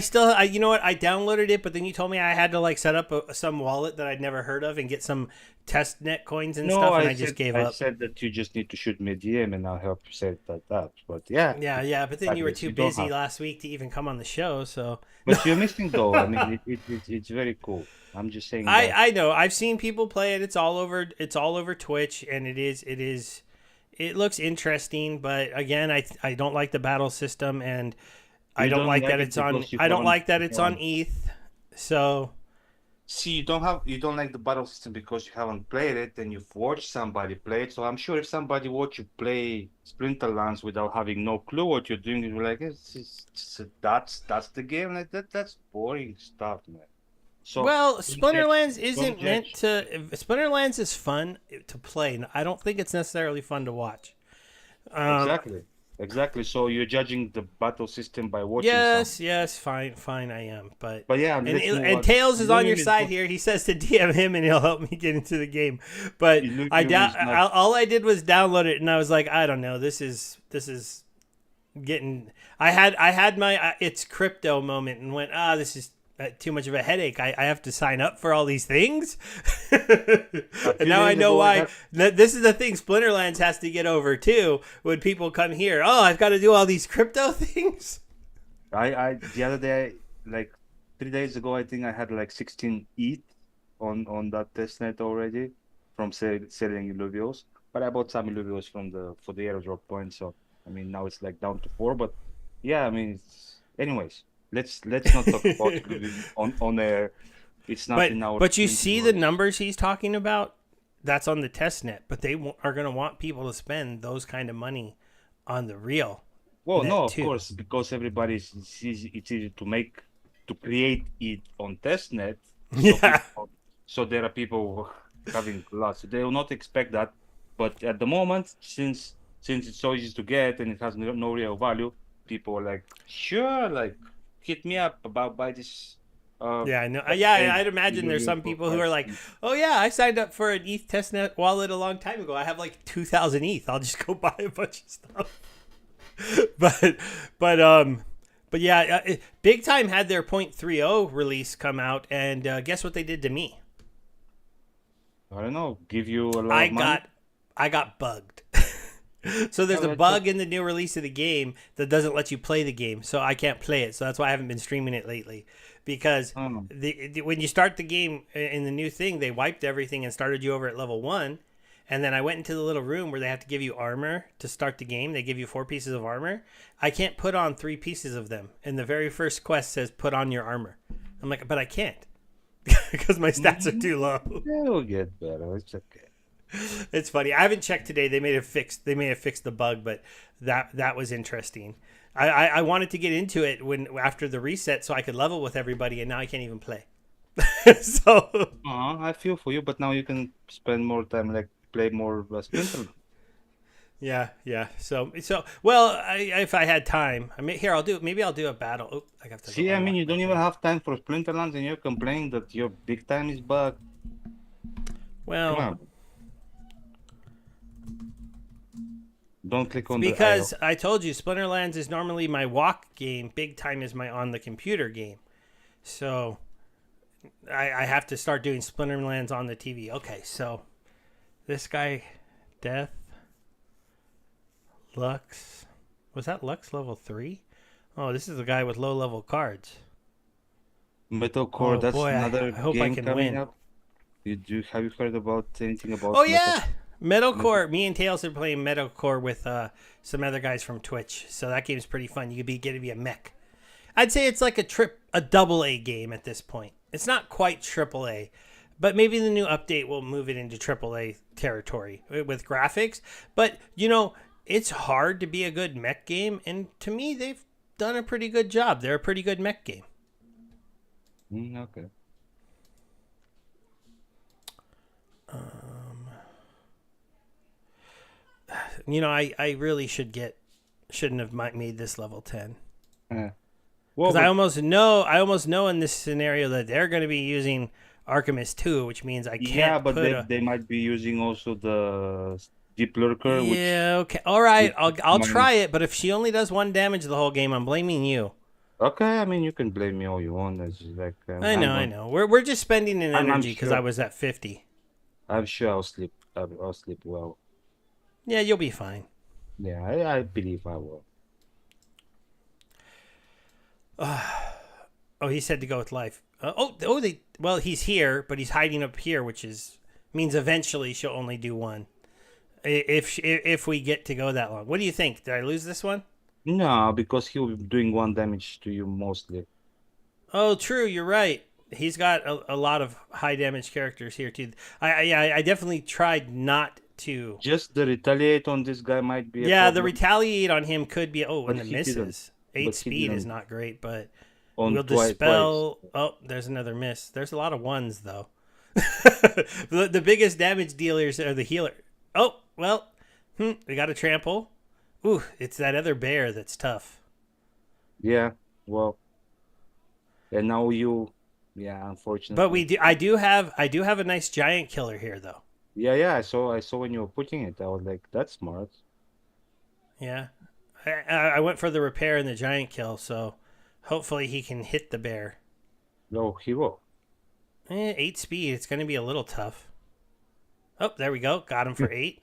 you know what? I downloaded it, but then you told me I had to like set up some wallet that I'd never heard of and get some test net coins and stuff, and I just gave I up. said that you just need to shoot me a DM and I'll help you set that up. But yeah. Yeah, but then you were Exactly. too You don't busy have- last week to even come on the show, so But you're missing though. I mean, it's very cool. I'm just saying. that. I know. I've seen people play it. It's all over Twitch, and it looks interesting, but again, I don't like the battle system, and I You don't don't like like that it it's on because you I don't haven't- like that it's on you ETH. So See, you don't like the battle system because you haven't played it and you've watched somebody play it. So I'm sure if somebody watch you play Splinterlands without having no clue what you're doing, you're like, that's the game. Like that's boring stuff, man. So well, don't Splinterlands judge- isn't don't meant judge. to. Splinterlands is fun to play. I don't think it's necessarily fun to watch. Exactly. So you're judging the battle system by watching. Yes, fine, I am. But But yeah, and, let's move and on. Tails is on your Illuvium side is- here. He says to DM him and he'll help me get into the game. But Illuvium I is not- all I did was download it, and I was like, I don't know. This is getting. I had my it's crypto moment and went, this is too much of a headache. I have to sign up for all these things. And now I days know ago, why. This is the thing Splinterlands has to get over too. When people come here, I've got to do all these crypto things. I the other day, like 3 days ago, I think I had like 16 ETH on that testnet already from selling Illuvios. But I bought some Illuvios for the airdrop point. So I mean now it's like down to 4. But yeah, I mean, anyways, let's not talk about Illuvium on air. It's not in our. But you see the universe. numbers he's talking about. That's on the test net, but they are going to want people to spend those kind of money on the real. Well, net no, of too. course, because it's easy to create it on testnet. Yeah. So there are people having lots. They will not expect that, but at the moment, since it's so easy to get and it has no real value, people are like, sure, like hit me up about buy this. Yeah, I know. Yeah, I'd imagine there's some people who are like, "Oh yeah, I signed up for an ETH testnet wallet a long time ago. I have like 2,000 ETH. I'll just go buy a bunch of stuff." but yeah, Big Time had their 0.30 release come out, and guess what they did to me? I don't know, give you a lot of money. I got bugged. So there's a that's bug in the new release of the game that doesn't let you play the game, so I can't play it. So that's why I haven't been streaming it lately. Because Oh. when you start the game in the new thing, they wiped everything and started you over at level 1. And then I went into the little room where they have to give you armor to start the game. They give you 4 pieces of armor. I can't put on 3 pieces of them. And the very first quest says, put on your armor. I'm like, but I can't. Because my stats are too low. It'll get better. It's okay. It's funny. I haven't checked today. They may have fixed the bug, but that was interesting. I wanted to get into it after the reset so I could level with everybody, and now I can't even play. So I feel for you, but now you can spend more time, like play more Splinter. yeah. So well, if I had time, maybe I'll do a battle. Oh, I have to See, go I mean, you unlock don't my even thing. have time for Splinterlands, and you're complaining that your big time is bug. Well, Come on. Don't click on because I told you Splinterlands is normally my walk game. Big Time is my on the computer game. So I have to start doing Splinterlands on the TV. Okay, so this guy, Death, Lux. Was that Lux level 3? Oh, this is a guy with low level cards. Metalcore, Oh that's boy, another I hope I game can coming win. up. Have you heard about anything about Oh yeah, Metalcore. Me and Tails are playing Metalcore with some other guys from Twitch. So that game's pretty fun. You could get to be a mech. I'd say it's like a double A game at this point. It's not quite triple A, but maybe the new update will move it into triple A territory with graphics. But it's hard to be a good mech game, and to me, they've done a pretty good job. They're a pretty good mech game. Okay. I really shouldn't have made this level 10. Well, Because I almost know in this scenario that they're going to be using Archimist 2, which means I can't. yeah, but they might be using also the Deep Lurker. Yeah, okay, all right, I'll try it. But if she only does 1 damage the whole game, I'm blaming you. Okay, I mean you can blame me all you want. It's like I know. We're just spending an energy because sure. I was at 50. I'm sure I'll sleep. I'll sleep well. Yeah, you'll be fine. Yeah, I believe I will. Oh, he said to go with life. He's here, but he's hiding up here, which means eventually she'll only do 1. If we get to go that long. What do you think? Did I lose this one? No, because he'll be doing 1 damage to you mostly. Oh, true. You're right. He's got a lot of high damage characters here too. I definitely tried not to. Just the retaliate on this guy might be. The retaliate on him could be. Oh, and the he misses. 8 speed is not great, but we'll twice. dispel. Oh, there's another miss. There's a lot of 1s though. the biggest damage dealers are the healer. Oh well, we got a trample. Ooh, it's that other bear that's tough. Yeah, well, and now you. Yeah, unfortunately. But I do have a nice giant killer here though. Yeah, I saw when you were putting it. I was like, that's smart. Yeah. I went for the repair and the giant kill, so hopefully he can hit the bear. No, he will. 8 speed, it's going to be a little tough. Oh, there we go. Got him for 8.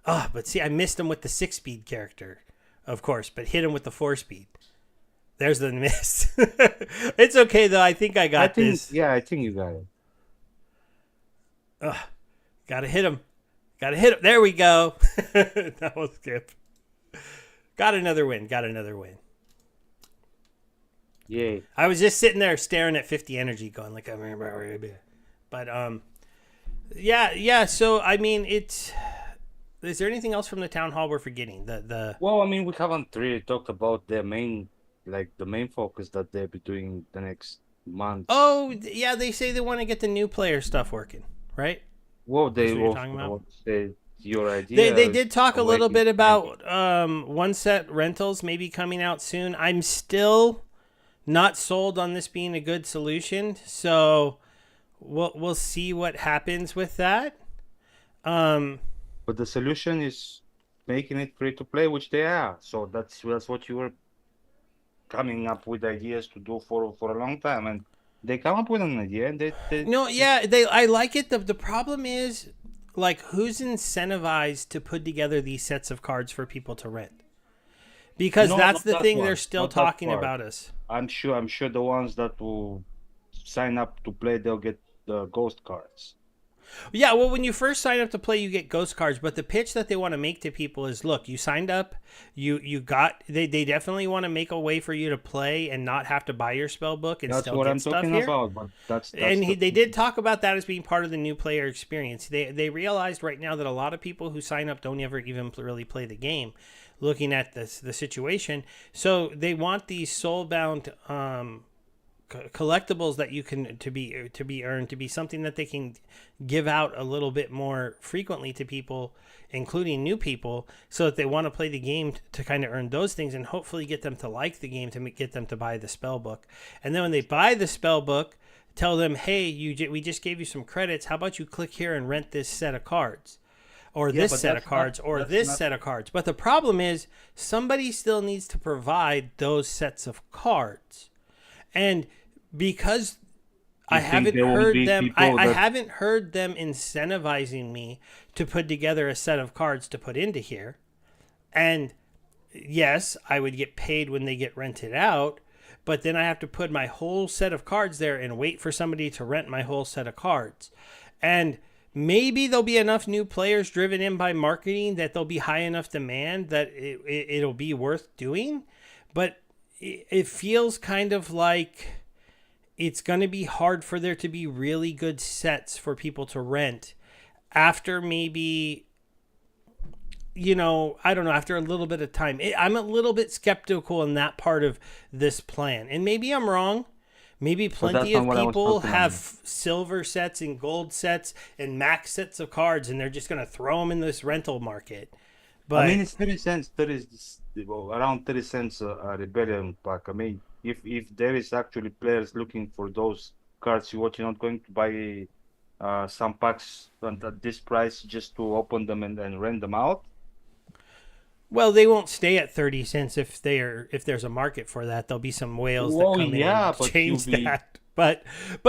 Oh, but see, I missed him with the 6 speed character, of course, but hit him with the 4 speed. There's the miss. It's okay, though. I think I got this. Yeah, I think you got it. Gotta hit him. There we go. That was skip. Got another win. Yay. I was just sitting there staring at 50 energy going like, but yeah. So, I mean, is there anything else from the town hall we're forgetting? Well, I mean, we haven't really talked about the main focus that they'll be doing the next month. Oh, yeah, they say they want to get the new player stuff working, right? Well, they will say your idea. They did talk a little bit about 1 set rentals maybe coming out soon. I'm still not sold on this being a good solution, so we'll see what happens with that. But the solution is making it free to play, which they are. So that's what you were coming up with ideas to do for a long time, and they come up with an idea, and I like it. The problem is, like, who's incentivized to put together these sets of cards for people to rent? Because that's the thing they're still talking about us. I'm sure the ones that will sign up to play, they'll get the ghost cards. Yeah, well, when you first sign up to play, you get ghost cards. But the pitch that they want to make to people is, look, you signed up, they definitely want to make a way for you to play and not have to buy your spell book and still get stuff here. That's what I'm talking about. But they did talk about that as being part of the new player experience. They realized right now that a lot of people who sign up don't ever even really play the game, looking at the situation. So they want these soulbound collectibles that you can to be earned to be something that they can give out a little bit more frequently to people, including new people, so that they want to play the game to kind of earn those things and hopefully get them to like the game to get them to buy the spell book. And then when they buy the spell book, tell them, hey, we just gave you some credits, how about you click here and rent this set of cards, or this set of cards, or this set of cards. But the problem is somebody still needs to provide those sets of cards. And because I You think haven't there won't heard be them. people I that haven't heard them incentivizing me to put together a set of cards to put into here. And yes, I would get paid when they get rented out, but then I have to put my whole set of cards there and wait for somebody to rent my whole set of cards. And maybe there'll be enough new players driven in by marketing that there'll be high enough demand that it'll be worth doing. But it feels kind of like it's going to be hard for there to be really good sets for people to rent after maybe, I don't know, after a little bit of time. I'm a little bit skeptical in that part of this plan. And maybe I'm wrong. Maybe but that's plenty not of what I was people talking have about. silver sets and gold sets and max sets of cards, and they're just going to throw them in this rental market. I mean, But it's 30 cents, 30, well, around 30 cents a rebellion pack. I mean, if there is actually players looking for those cards, what you're not going to buy some packs at this price just to open them and rent them out. well, they won't stay at 30 cents if there's a market for that. There'll be some whales that Oh come in yeah, and but you'll change be that. But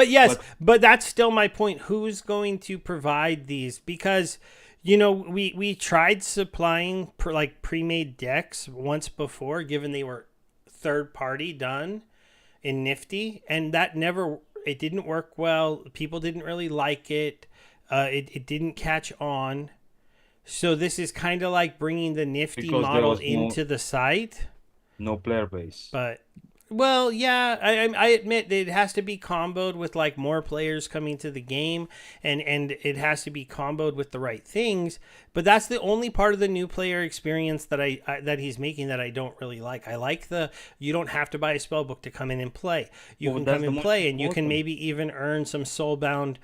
yes, but but that's still my point. Who's going to provide these? Because we tried supplying pre-made decks once before, given they were third party done in Nifty, and it didn't work well. People didn't really like it. It didn't catch on. So this is kind of like bringing the Nifty because there model was into the site. no player base. But well, yeah, I admit that it has to be comboed with like more players coming to the game, and it has to be comboed with the right things. But that's the only part of the new player experience that that he's making that I don't really like. I like you don't have to buy a spell book to come in and play. You Well, can that's come the and most play, and you can important. maybe even earn some soulbound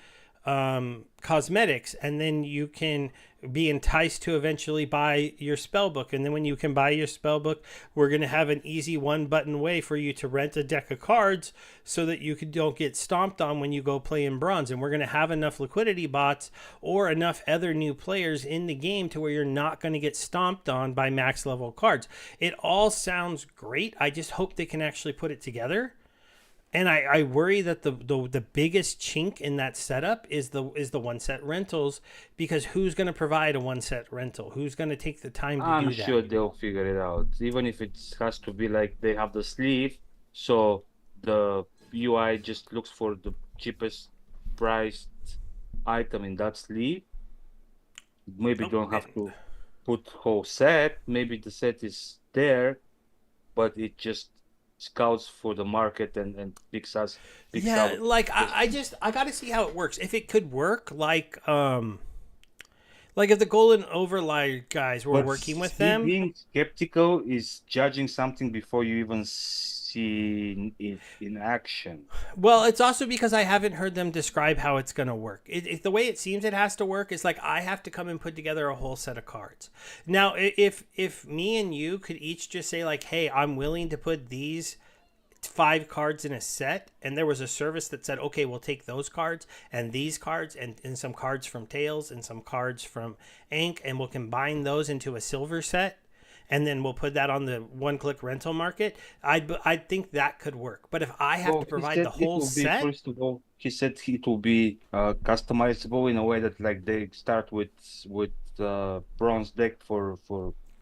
cosmetics, and then you can be enticed to eventually buy your spell book. And then when you can buy your spell book, we're going to have an easy one button way for you to rent a deck of cards so that don't get stomped on when you go play in bronze. And we're going to have enough liquidity bots or enough other new players in the game to where you're not going to get stomped on by max level cards. It all sounds great. I just hope they can actually put it together. And I worry that the biggest chink in that setup is the one set rentals, because who's going to provide a one set rental? Who's going to take the time to I'm do that? sure they'll figure it out. Even if it has to be like they have the sleeve, so the UI just looks for the cheapest priced item in that sleeve. Maybe Oh, don't have to put whole set. Maybe the set is there, but it just scouts for the market and picks yeah, out. like I got to see how it works. If it could work, like if the Golden Overlay guys were But working with see, them. being skeptical is judging something before you even see it in action. Well, it's also because I haven't heard them describe how it's going to work. The way it seems it has to work is like I have to come and put together a whole set of cards. Now, if me and you could each just say like, hey, I'm willing to put these 5 cards in a set, and there was a service that said, okay, we'll take those cards and these cards and some cards from Tails and some cards from Ink, and we'll combine those into a silver set, and then we'll put that on the one-click rental market. I think that could work. But if I have to provide the whole set, first of all, he said it will be customizable in a way that like they start with bronze deck for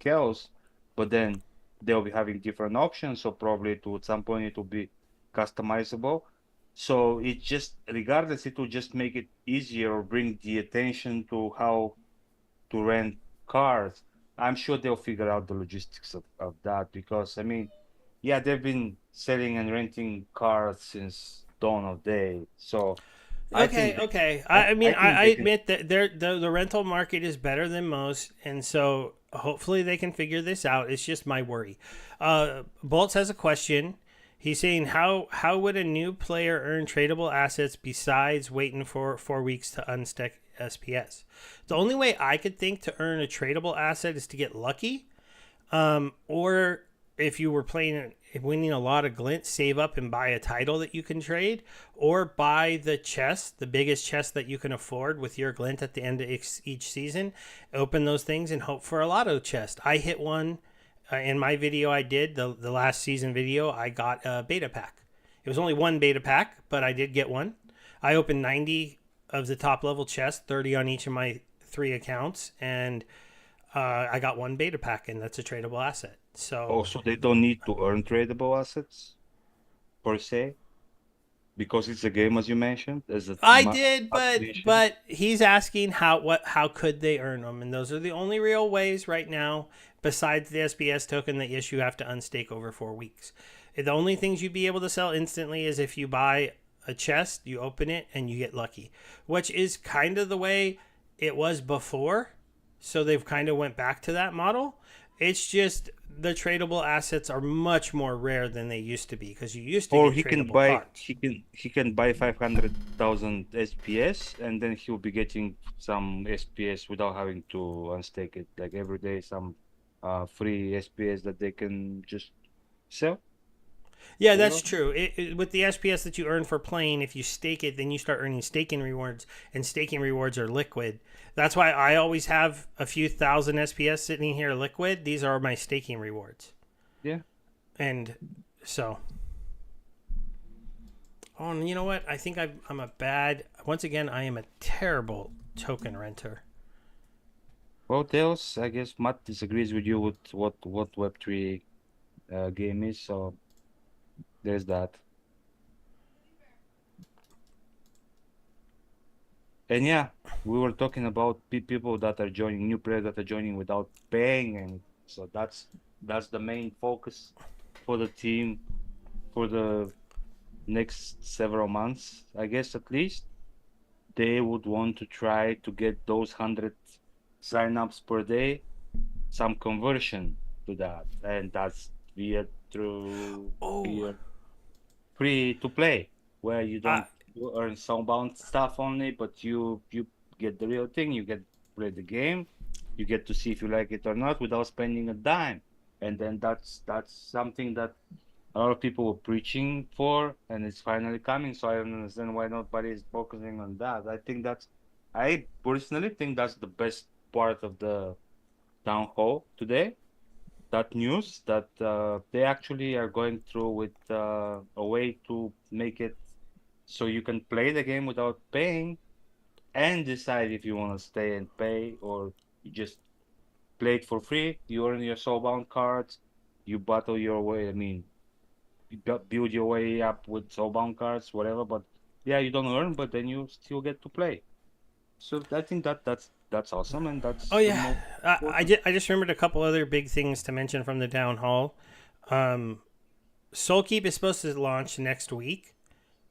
chaos, but then they'll be having different options. So probably at some point it will be customizable. So it just, regardless, it will just make it easier or bring the attention to how to rent cars. I'm sure they'll figure out the logistics of that, because I mean, yeah, they've been selling and renting cars since dawn of day. So I think okay. I I mean, think I they can. admit that the rental market is better than most, and so hopefully they can figure this out. It's just my worry. Bolts has a question. He's saying, how would a new player earn tradable assets besides waiting for 4 weeks to unstack SPS? The only way I could think to earn a tradable asset is to get lucky, or if you were winning a lot of glint, save up and buy a title that you can trade, or buy the biggest chest that you can afford with your glint at the end of each season. Open those things and hope for a lotto chest. I hit one in my video I did, the last season video. I got a beta pack. It was only one beta pack, but I did get one. I opened 90 of the top level chests, 30 on each of my 3 accounts, and I got 1 beta pack, and that's a tradable asset. So Oh, so they don't need to earn tradable assets per se because it's a game, as you mentioned, as a I did, acquisition. but he's asking how could they earn them, and those are the only real ways right now, besides the SBS token that yes, you have to unstake over 4 weeks. The only things you'd be able to sell instantly is if you buy a chest, you open it, and you get lucky, which is kind of the way it was before. So they've kind of went back to that model. It's just the tradable assets are much more rare than they used to be because you used to Or get he can tradable buy cards. he can buy 500,000 SPS and then he'll be getting some SPS without having to unstake it. Like every day, some free SPS that they can just sell. Yeah, You that's know? true. With the SPS that you earn for playing, if you stake it, then you start earning staking rewards, and staking rewards are liquid. That's why I always have a few thousand SPS sitting here liquid. These are my staking rewards. Yeah. And so, oh, and you know what? I think I'm a bad. Once again, I am a terrible token renter. Well, Tails, I guess Matt disagrees with you with what Web3 game is, so there's that. And yeah, we were talking about people that are joining, new players that are joining without paying, and so that's the main focus for the team for the next several months, I guess at least. They would want to try to get those 100 signups per day, some conversion to that, and that's via through Oh, via free to play, where you uh, don't you earn soundbound stuff only, but you get the real thing. You get play the game, you get to see if you like it or not without spending a dime, and then that's something that a lot of people were preaching for, and it's finally coming. So I don't understand why nobody is focusing on that. I personally think that's the best part of the town hall today. That news that they actually are going through with a way to make it so you can play the game without paying and decide if you want to stay and pay or you just play it for free. You earn your soulbound cards, you battle your way. I mean, build your way up with soulbound cards, whatever. But yeah, you don't earn, but then you still get to play. So I think that's awesome, and oh that's the yeah. most important. I just remembered a couple other big things to mention from the town hall. Soulkeep is supposed to launch next week,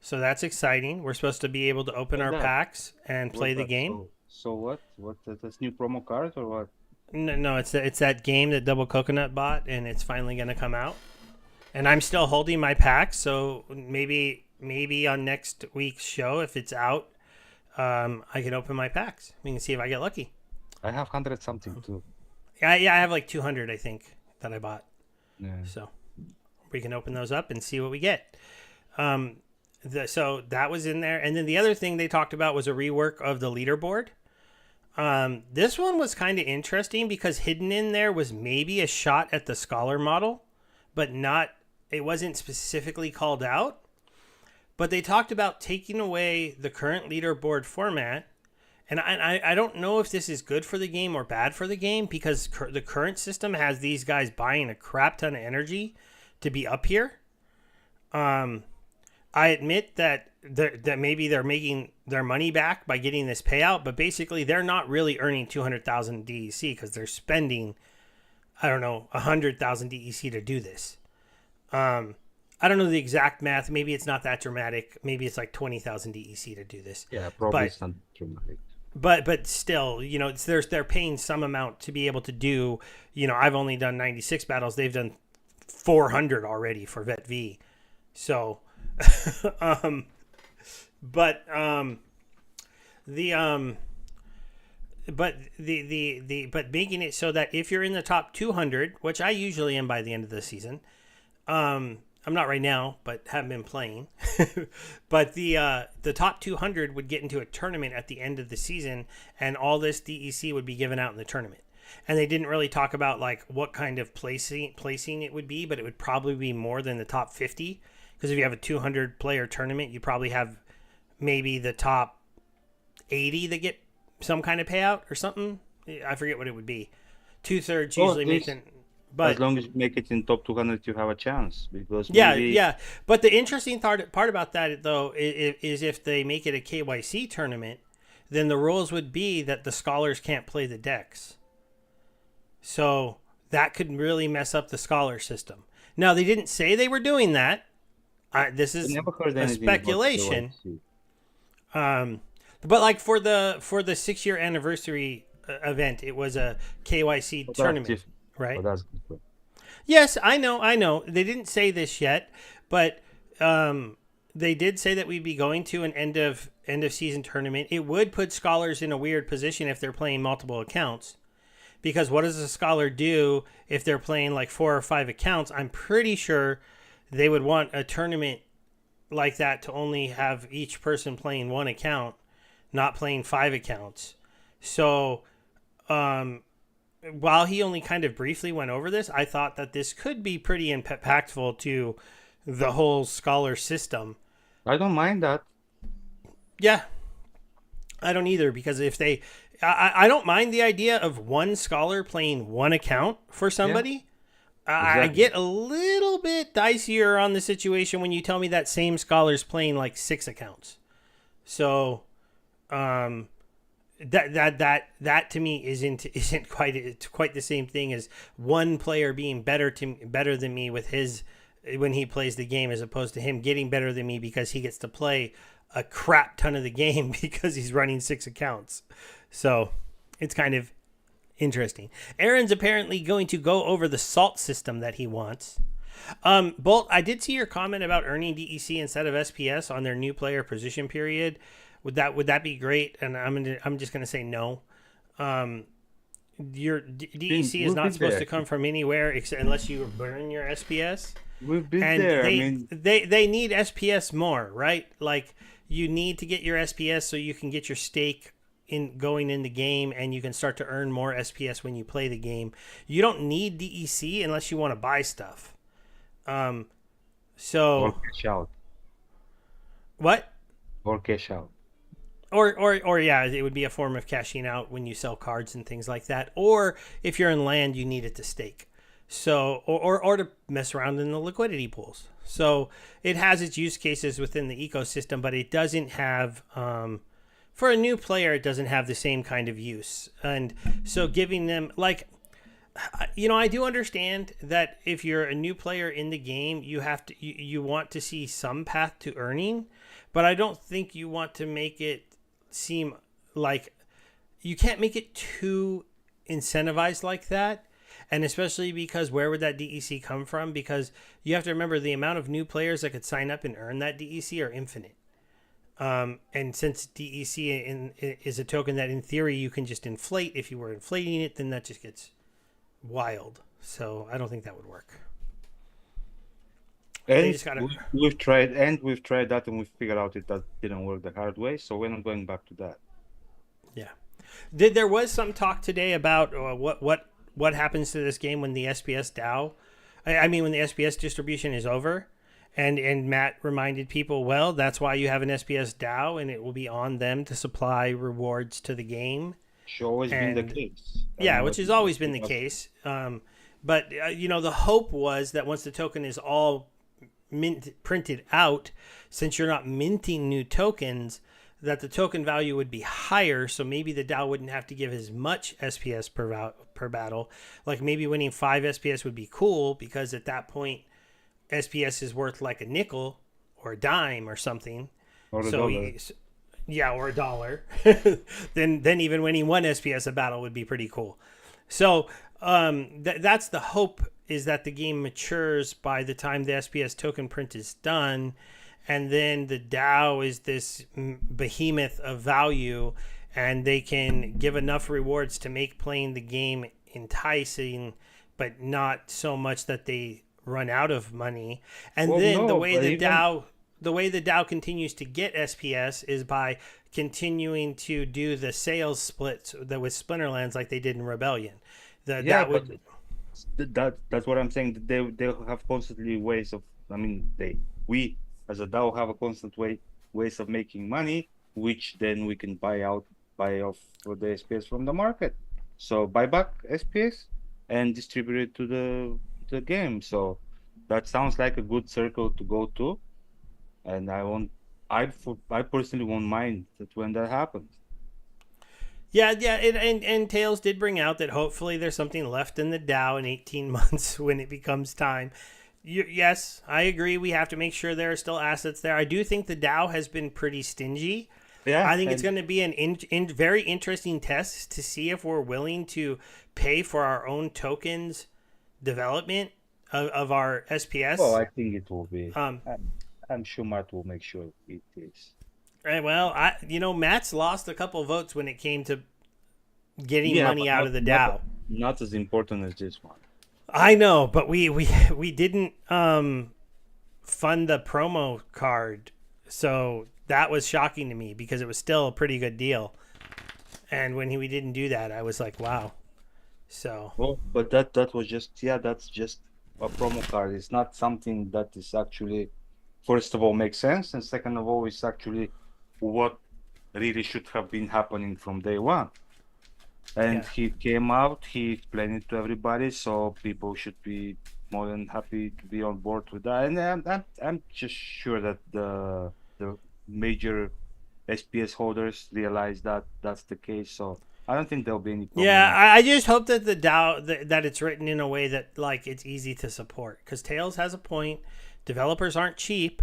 so that's exciting. We're supposed to be able to open What's our that? packs and play What's the that? game. So what? What that's new promo card or what? No, it's that game that Double Coconut bought, and it's finally going to come out. And I'm still holding my packs, so maybe on next week's show, if it's out, I can open my packs. We can see if I get lucky. I have 100 something too. Yeah, I have like 200, I think, that I bought. Yeah. So we can open those up and see what we get. So that was in there, and then the other thing they talked about was a rework of the leaderboard. This one was kind of interesting because hidden in there was maybe a shot at the scholar model, but not. It wasn't specifically called out. But they talked about taking away the current leaderboard format. And I don't know if this is good for the game or bad for the game because the current system has these guys buying a crap ton of energy to be up here. I admit that maybe they're making their money back by getting this payout, but basically they're not really earning 200,000 DEC because they're spending, I don't know, 100,000 DEC to do this. I don't know the exact math. Maybe it's not that dramatic. Maybe it's like 20,000 DEC to do this. Yeah, probably it's not dramatic. But still, you know, they're paying some amount to be able to do. You know, I've only done 96 battles. They've done 400 already for Vet V. So, but making it so that if you're in the top 200, which I usually am by the end of the season, I'm not right now, but haven't been playing. But the top 200 would get into a tournament at the end of the season, and all this DEC would be given out in the tournament. And they didn't really talk about like what kind of placing it would be, but it would probably be more than the top 50. Because if you have a 200 player tournament, you probably have maybe the top 80 that get some kind of payout or something. I forget what it would be. 2/3 Oh, usually at make least it, as but long as you make it in top 200, you have a chance because yeah, maybe yeah. But the interesting part about that though is if they make it a KYC tournament, then the rules would be that the scholars can't play the decks. So that could really mess up the scholar system. Now they didn't say they were doing that. This I is never heard a anything about speculation. KYC. But like for the 6-year anniversary event, it was a KYC But that's tournament, different. right? But that's different. Yes, I know. They didn't say this yet, but they did say that we'd be going to an end of season tournament. It would put scholars in a weird position if they're playing multiple accounts, because what does a scholar do if they're playing like 4 or 5 accounts? I'm pretty sure they would want a tournament like that to only have each person playing 1 account, not playing 5 accounts. So, while he only kind of briefly went over this, I thought that this could be pretty impactful to the whole scholar system. I don't mind that. Yeah, I don't either, because if they, I don't mind the idea of one scholar playing 1 account for somebody. I Exactly. get a little bit dicier on the situation when you tell me that same scholar's playing like 6 accounts. So, that to me isn't quite the same thing as one player being better than me with his when he plays the game, as opposed to him getting better than me because he gets to play a crap ton of the game because he's running 6 accounts. So it's kind of interesting. Aaron's apparently going to go over the salt system that he wants. Bolt, I did see your comment about earning DEC instead of SPS on their new player position period. Would that be great? And I'm just gonna say no. Your DEC is not supposed to come from anywhere unless you burn your SPS. We've been And there. they I mean, they need SPS more, right? Like you need to get your SPS so you can get your stake in going in the game, and you can start to earn more SPS when you play the game. You don't need DEC unless you want to buy stuff. or So cash out. what? Or cash out. Or yeah, it would be a form of cashing out when you sell cards and things like that. Or if you're in land, you need it to stake. So or to mess around in the liquidity pools. So it has its use cases within the ecosystem, but it doesn't have for a new player, it doesn't have the same kind of use. And so giving them like, I do understand that if you're a new player in the game, you have to you want to see some path to earning, but I don't think you want to make it seem like you can't make it too incentivized like that. And especially because where would that DEC come from? Because you have to remember the amount of new players that could sign up and earn that DEC are infinite. And since DEC is a token that in theory you can just inflate, if you were inflating it, then that just gets wild. So I don't think that would work. They And just gotta. we've tried that and we figured out that didn't work the hard way, so we're not going back to that. Yeah. There was some talk today about what happens to this game when the SPS DAO, I mean when the SPS distribution is over, and Matt reminded people, well, that's why you have an SPS DAO, and it will be on them to supply rewards to the game. It's always been the And case. I yeah, know which it- has always been the it was- case. But the hope was that once the token is all printed out, since you're not minting new tokens, that the token value would be higher, so maybe the DAO wouldn't have to give as much SPS per battle. Like maybe winning 5 SPS would be cool, because at that point SPS is worth like a nickel or a dime or something. Or a So dollar. yeah, or $1. then even winning 1 SPS a battle would be pretty cool. So that's the hope, is that the game matures by the time the SPS token print is done, and then the DAO is this behemoth of value, and they can give enough rewards to make playing the game enticing, but not so much that they run out of money. And Well, then the no, way but the even- DAO continues to get SPS is by continuing to do the sales splits that with Splinterlands like they did in Rebellion. Yeah, That would that's what I'm saying. They have constantly ways of. I mean, we as a DAO have a constant way ways of making money, which then we can buy off the SPS from the market. So buy back SPS and distribute it to the game. So that sounds like a good circle to go to, and I personally won't mind that when that happens. Yeah, yeah, and Tails did bring out that hopefully there's something left in the DAO in 18 months when it becomes time. Yes, I agree. We have to make sure there are still assets there. I do think the DAO has been pretty stingy. Yeah, I think it's and going to be an very interesting test to see if we're willing to pay for our own tokens development of our well, SPS. I think it will be. Um, I'm sure Matt will make sure it is. well, Matt's lost a couple votes when it came to getting Yeah, money but out of the DAO. not as important as this one. I know, but we didn't fund the promo card, so that was shocking to me because it was still a pretty good deal. And when we didn't do that, I was like, wow. So Well, but that was that's just a promo card. It's not something that is actually, first of all, makes sense, and second of all, it's actually what really should have been happening from day one. And yeah, he came out, he explained it to everybody, so people should be more than happy to be on board with that. And I'm just sure that the major SPS holders realize that that's the case. So I don't think there'll be any problem. yeah. I just hope that the DAO that it's written in a way that like it's easy to support. Because Tails has a point. Developers aren't cheap.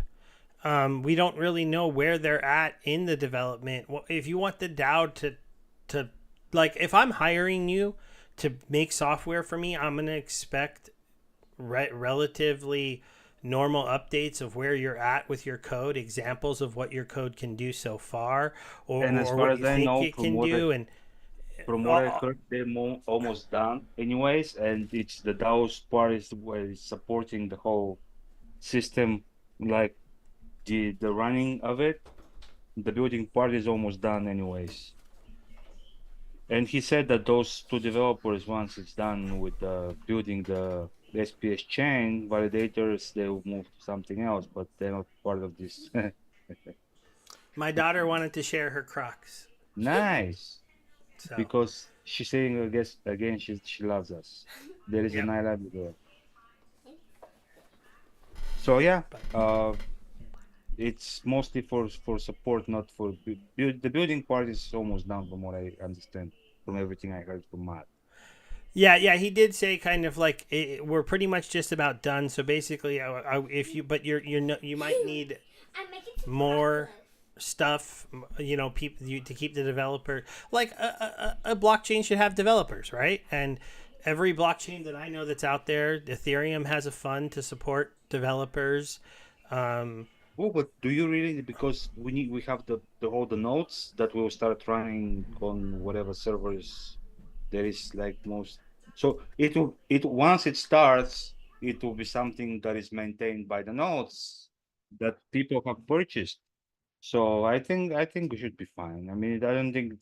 We don't really know where they're at in the development. If you want the DAO to like, if I'm hiring you to make software for me, I'm gonna expect relatively normal updates of where you're at with your code, examples of what your code can do so far, And as or far what as you I think know, it can do, and from what I uh, heard, they're almost done anyways, and it's the DAO's part is where it's supporting the whole system, like the running of it. The building part is almost done anyways. And he said that those two developers, once it's done with building the SPS chain validators, they will move to something else, but they're not part of this. my daughter wanted to share her Crocs, Nice, so because she's saying, I guess, again, she loves us. There is yep. an I love you there. So yeah, it's mostly for support, not for the building part is almost done from what I understand from everything I heard from Matt. Yeah, he did say kind of like we're pretty much just about done. So basically, if you but you might need I'm making some more chocolate. stuff, people to keep the developer like a blockchain should have developers, right? And every blockchain that I know that's out there, Ethereum has a fund to support developers. Oh, but do you really? Because we have all the nodes that will start running on whatever servers there is like most. So it once it starts, it will be something that is maintained by the nodes that people have purchased. So I think we should be fine. I mean, I don't think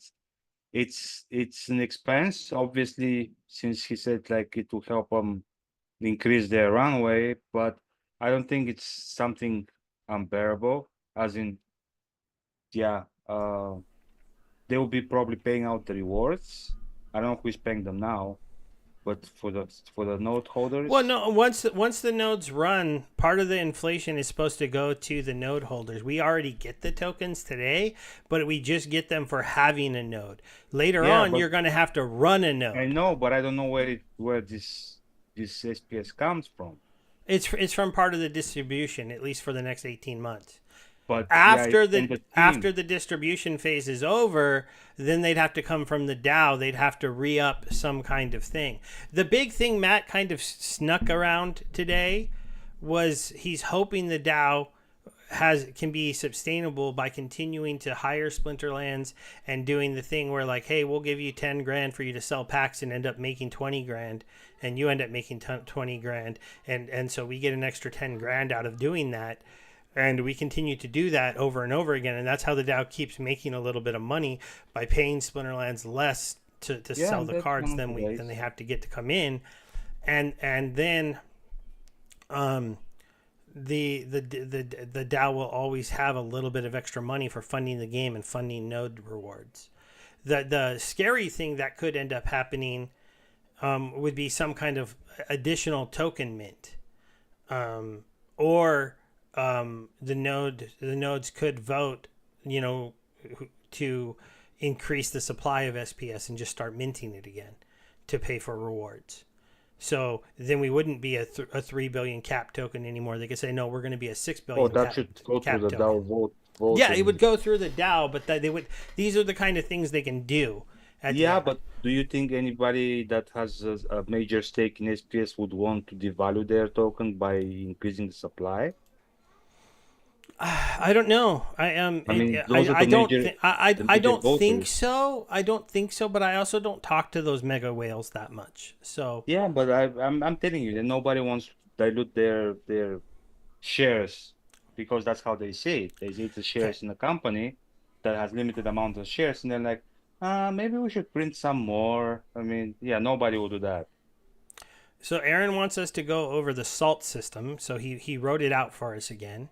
it's an expense, obviously, since he said like it will help them increase their runway, but I don't think it's something unbearable. As in, yeah, they will be probably paying out the rewards. I don't know who's paying them now, but for the node Well, holders, no. Once the nodes run, part of the inflation is supposed to go to the node holders. We already get the tokens today, but we just get them for having a node. Later yeah, on, but you're going to have to run a I node. know, but I don't know where this SPS comes from. It's from part of the distribution, at least for the next 18 months. But yeah, After it's from the the after team. the distribution phase is over, then they'd have to come from the DAO. They'd have to re-up some kind of thing. The big thing Matt kind of snuck around today was he's hoping the DAO can be sustainable by continuing to hire Splinterlands and doing the thing where like, hey, we'll give you 10 grand for you to sell packs and end up making 20 grand, and you end up making 20 grand, and so we get an extra 10 grand out of doing that. And we continue to do that over and over again. And that's how the DAO keeps making a little bit of money by paying Splinterlands less to Yeah, sell and the that's cards one of the than ways. they have to get to come in. And then the DAO will always have a little bit of extra money for funding the game and funding node rewards. The scary thing that could end up happening would be some kind of additional token mint, or the nodes could vote, to increase the supply of SPS and just start minting it again to pay for rewards. So then we wouldn't be a 3 billion cap token anymore. They could say, no, we're going to be a 6 billion. Oh, that should go cap through the token. DAO vote. Yeah, it would go through the DAO, but they would. These are the kind of things they can do. Yeah, but do you think anybody that has a major stake in SPS would want to devalue their token by increasing the supply? I don't know. I mean, those are the I don't. major- I the don't major think voters. so. I don't think so. But I also don't talk to those mega whales that much. So Yeah, but I'm telling you that nobody wants to dilute their shares because that's how they see it. They see the shares in a company that has limited amount of shares, and they're like, maybe we should print some more. I mean, yeah, nobody will do that. So Aaron wants us to go over the salt system. So he wrote it out for us again.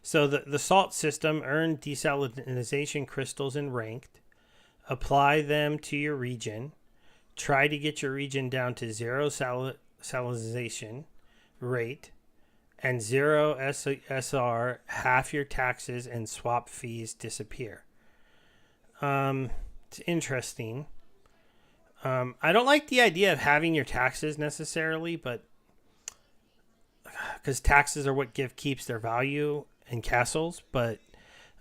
So the salt system: earn desalinization crystals in ranked, apply them to your region, try to get your region down to 0 salinization rate, and 0 SR, half your taxes and swap fees disappear. It's interesting. I don't like the idea of having your taxes necessarily, but because taxes are what keeps their value in castles. But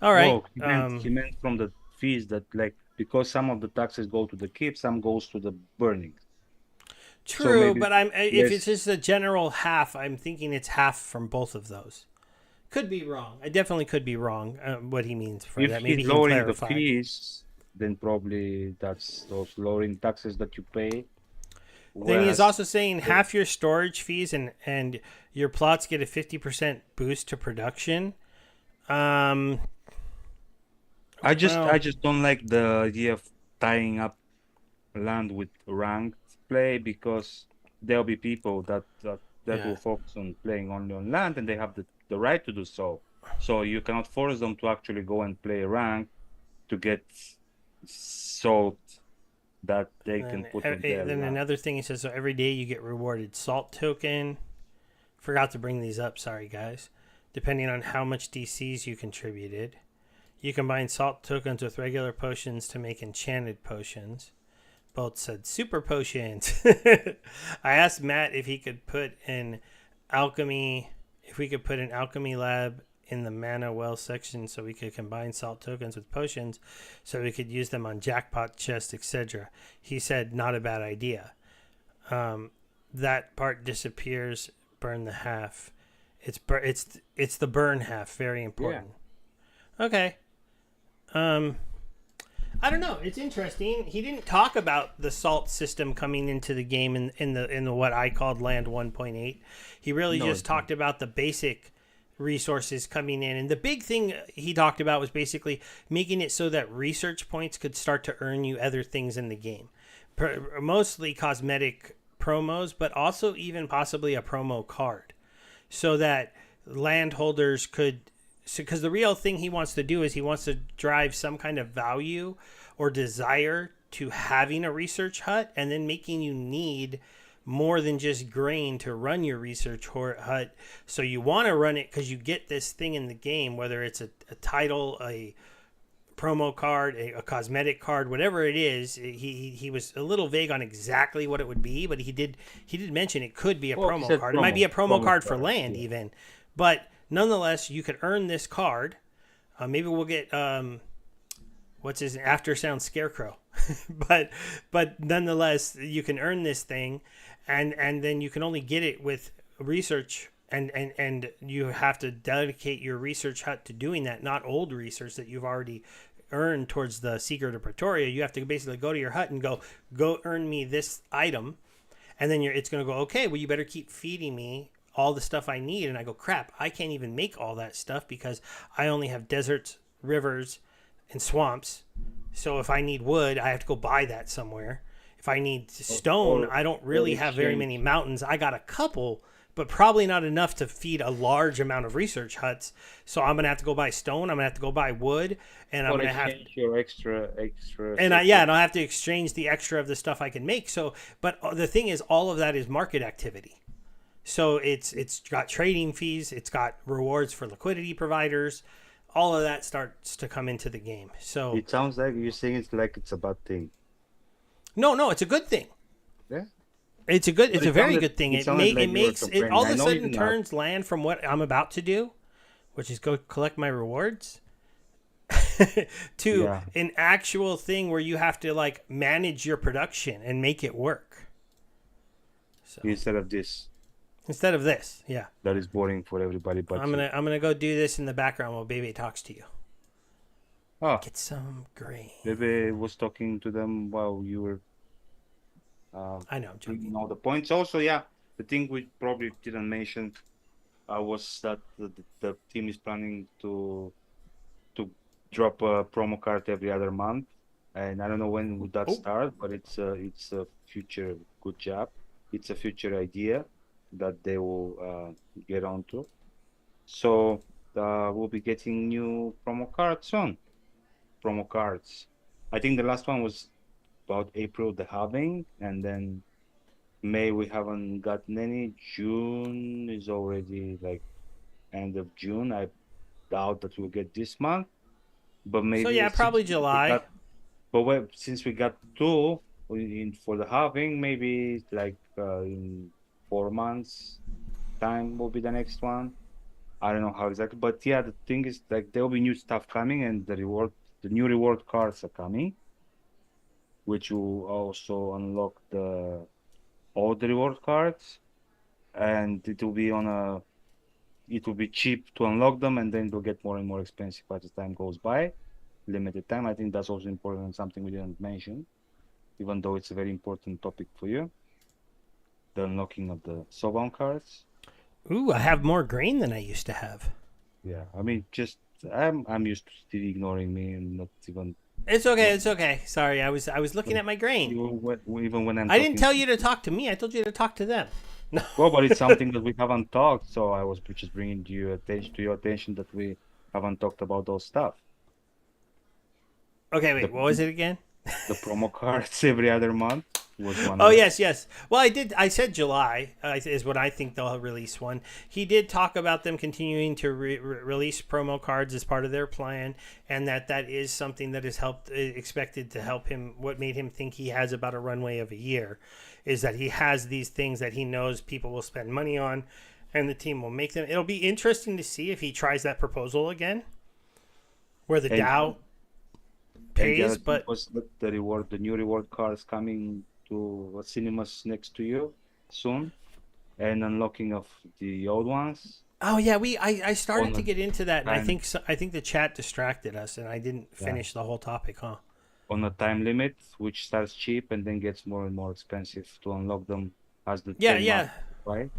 all right, No, he meant from the fees that because some of the taxes go to the keep, some goes to the burning. true. maybe But if less- it's just a general half, I'm thinking it's half from both of those. Could be wrong. I definitely could be wrong. What he means for If that, maybe he's he can lowering the clarify. fees, then probably that's those lowering taxes that you pay. Then he's Whereas- also saying half your storage fees and your plots get a 50% boost to production. I just don't like the idea of tying up land with ranked play because there'll be people that Yeah. will focus on playing only on land and they have the right to do so. So you cannot force them to actually go and play rank to get salt that they can put in their Then land. another thing he says, so every day you get rewarded salt token. Forgot to bring these up, sorry guys. Depending on how much DCs you contributed. You combine salt tokens with regular potions to make enchanted potions. Both said super potions. I asked Matt if he could put an alchemy lab in the mana well section so we could combine salt tokens with potions so we could use them on jackpot chests, etc. He said not a bad idea. That part disappears, burn the half. It's the burn half, very important. Okay. I don't know. It's interesting. He didn't talk about the salt system coming into the game in the what I called Land 1.8. He really just talked about the basic resources coming in, and the big thing he talked about was basically making it so that research points could start to earn you other things in the game, mostly cosmetic promos, but also even possibly a promo card, so that landholders could. Because the real thing he wants to do is he wants to drive some kind of value or desire to having a research hut and then making you need more than just grain to run your research hut. So you want to run it because you get this thing in the game, whether it's a title, a promo card, a cosmetic card, whatever it is. He was a little vague on exactly what it would be, but he did mention it could be a Well, he promo said card. It might be a promo card for card, land yeah. even, but nonetheless, you could earn this card. Maybe we'll get what's his after sound scarecrow, but nonetheless, you can earn this thing, and then you can only get it with research, and you have to dedicate your research hut to doing that, not old research that you've already earned towards the Secret of Pretoria. You have to basically go to your hut and go earn me this item, and then it's going to go, okay, well, you better keep feeding me all the stuff I need. And I go, crap, I can't even make all that stuff because I only have deserts, rivers, and swamps. So if I need wood, I have to go buy that somewhere. If I need stone, I don't really have very many mountains. I got a couple but probably not enough to feed a large amount of research huts. So I'm gonna have to go buy stone. I'm gonna have to go buy wood, and I'm Or gonna have exchange your extra. and and I'll have to exchange the extra of the stuff I can make. So, but the thing is, all of that is market activity. So it's got trading fees, it's got rewards for liquidity providers. All of that starts to come into the game. So It sounds like you're saying it's like it's a bad thing. no, it's a good thing. Yeah. It's a very good thing. It sounded like you were makes it complaining. all I of a know sudden you're not. turns land from what I'm about to do, which is go collect my rewards, to Yeah. an actual thing where you have to like manage your production and make it work. So Instead of this, instead of this, yeah, that is boring for everybody. But I'm gonna go do this in the background while Baby talks to you. oh, Get some grain. Bebe was talking to them while you were I know, I'm joking. bringing all the points. Also, yeah, the thing we probably didn't mention was that the team is planning to drop a promo card every other month, and I don't know when would that Oh. start, but it's a future good job. It's a future idea that they will get onto. So we'll be getting new promo cards soon. Promo cards. I think the last one was about April, the halving, and then May we haven't gotten any. June is already like end of June. I doubt that we'll get this month, but maybe So yeah, since probably we July. since we got two for the halving, maybe like in 4 months time will be the next one. I don't know how exactly, but yeah, the thing is like there will be new stuff coming, and the new reward cards are coming, which will also unlock all the reward cards, and it will be cheap to unlock them, and then they'll get more and more expensive as time goes by. Limited time. I think that's also important and something we didn't mention, even though it's a very important topic for you. The unlocking of the Soulbound cards. Ooh, I have more grain than I used to have. Yeah, I mean, just I'm used to Steve ignoring me and not even. It's okay. It's okay. Sorry, I was looking at my grain. Even when I'm. I didn't talking- tell you to talk to me. I told you to talk to them. No. Well, but it's something that we haven't talked, so I was just bringing your attention that we haven't talked about those stuff. Okay, wait. What was it again? The promo cards every other month was one. Oh of them. yes. Well, I said July is what I think they'll release one. He did talk about them continuing to release promo cards as part of their plan, and that is something that is expected to help him. What made him think he has about a runway of a year is that he has these things that he knows people will spend money on, and the team will make them. It'll be interesting to see if he tries that proposal again, where the And- DAO And pays, the but was the new reward cards coming to cinemas next to you soon, and unlocking of the old ones. oh yeah, I started On to the get into that, and I time. think the chat distracted us, and I didn't finish the whole topic, huh? On a time limit, which starts cheap and then gets more and more expensive to unlock them as the Yeah, 10 yeah. months, right?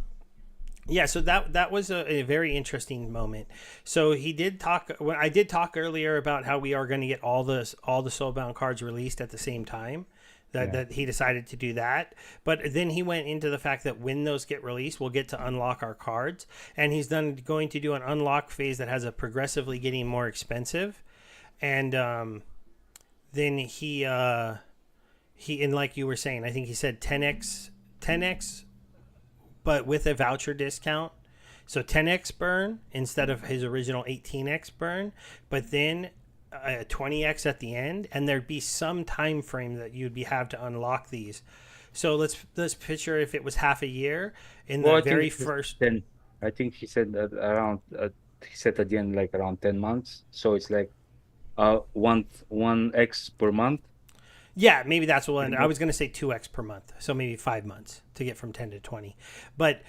Yeah, so that was a very interesting moment. So he did talk. When I did talk earlier about how we are going to get all the Soulbound cards released at the same time. That he decided to do that, but then he went into the fact that when those get released, we'll get to unlock our cards, and he's going to do an unlock phase that has a progressively getting more expensive, and then he and like you were saying, I think he said 10x. But with a voucher discount. So 10x burn instead of his original 18x burn, but then a 20x at the end, and there'd be some time frame that you'd have to unlock these. So let's picture if it was half a year in the I very think first. I think he said that around. He said at the end like around 10 months. So it's like one X per month. Yeah, maybe that's what I was going to say 2x per month, so maybe 5 months to get from 10 to 20. But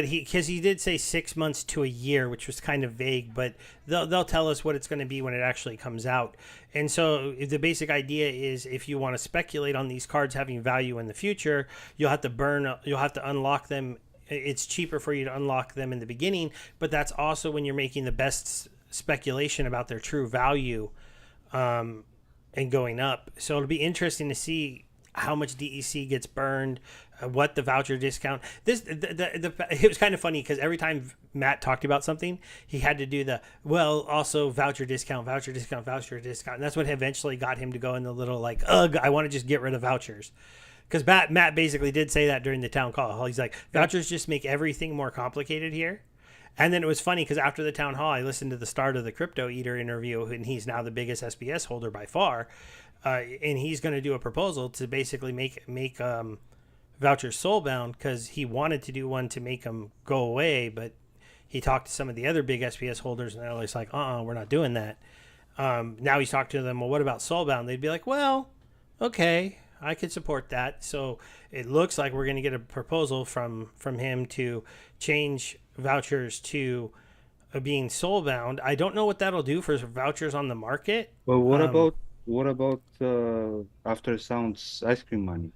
he did say 6 months to a year, which was kind of vague. But they'll tell us what it's going to be when it actually comes out. And so the basic idea is if you want to speculate on these cards having value in the future, you'll have to unlock them. It's cheaper for you to unlock them in the beginning, but that's also when you're making the best speculation about their true value. And going up. So it'll be interesting to see how much DEC gets burned, what the voucher discount. It was kind of funny because every time Matt talked about something, he had to do also voucher discount, voucher discount, voucher discount. And that's what eventually got him to go in the little like, ugh, I want to just get rid of vouchers. Because Matt basically did say that during the town hall. He's like, vouchers just make everything more complicated here. And then it was funny because after the town hall, I listened to the start of the Crypto Eater interview, and he's now the biggest SPS holder by far. And he's going to do a proposal to basically make vouchers soulbound because he wanted to do one to make them go away. But he talked to some of the other big SPS holders, and they're always like, we're not doing that. Now he's talked to them, well, what about soulbound? They'd be like, well, okay, I could support that. So it looks like we're going to get a proposal from him to change vouchers to being soulbound. I don't know what that'll do for vouchers on the market. Well, what about After Sound's ice cream money?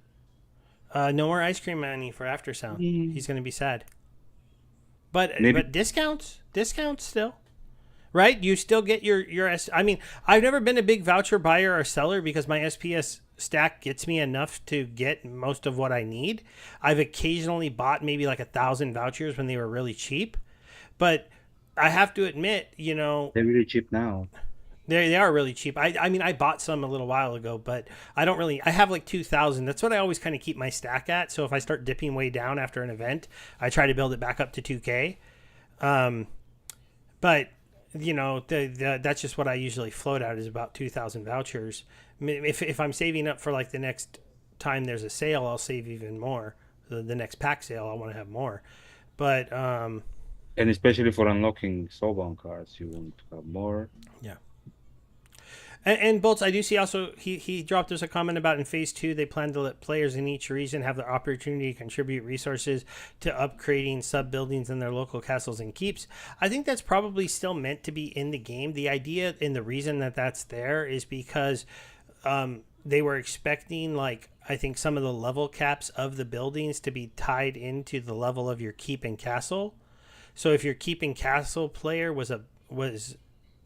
No more ice cream money for Aftersound. He's going to be sad. But Maybe. But discounts still. Right? You still get your I mean, I've never been a big voucher buyer or seller because my SPS stack gets me enough to get most of what I need. I've occasionally bought maybe like 1,000 vouchers when they were really cheap. But I have to admit, They're really cheap now. they are really cheap. I mean, I bought some a little while ago, but I have like 2,000. That's what I always kind of keep my stack at. So if I start dipping way down after an event, I try to build it back up to 2K. But that's just what I usually float out is about 2,000 vouchers. I mean, if I'm saving up for like the next time there's a sale, I'll save even more. The next pack sale, I want to have more. But And especially for unlocking soulbound cards, you want to have more. yeah. And Bolts, I do see also he dropped us a comment about in phase 2 they plan to let players in each region have the opportunity to contribute resources to upgrading sub buildings in their local castles and keeps. I think that's probably still meant to be in the game. The idea and the reason that that's there is because they were expecting I think some of the level caps of the buildings to be tied into the level of your keep and castle. So if your keep and castle player was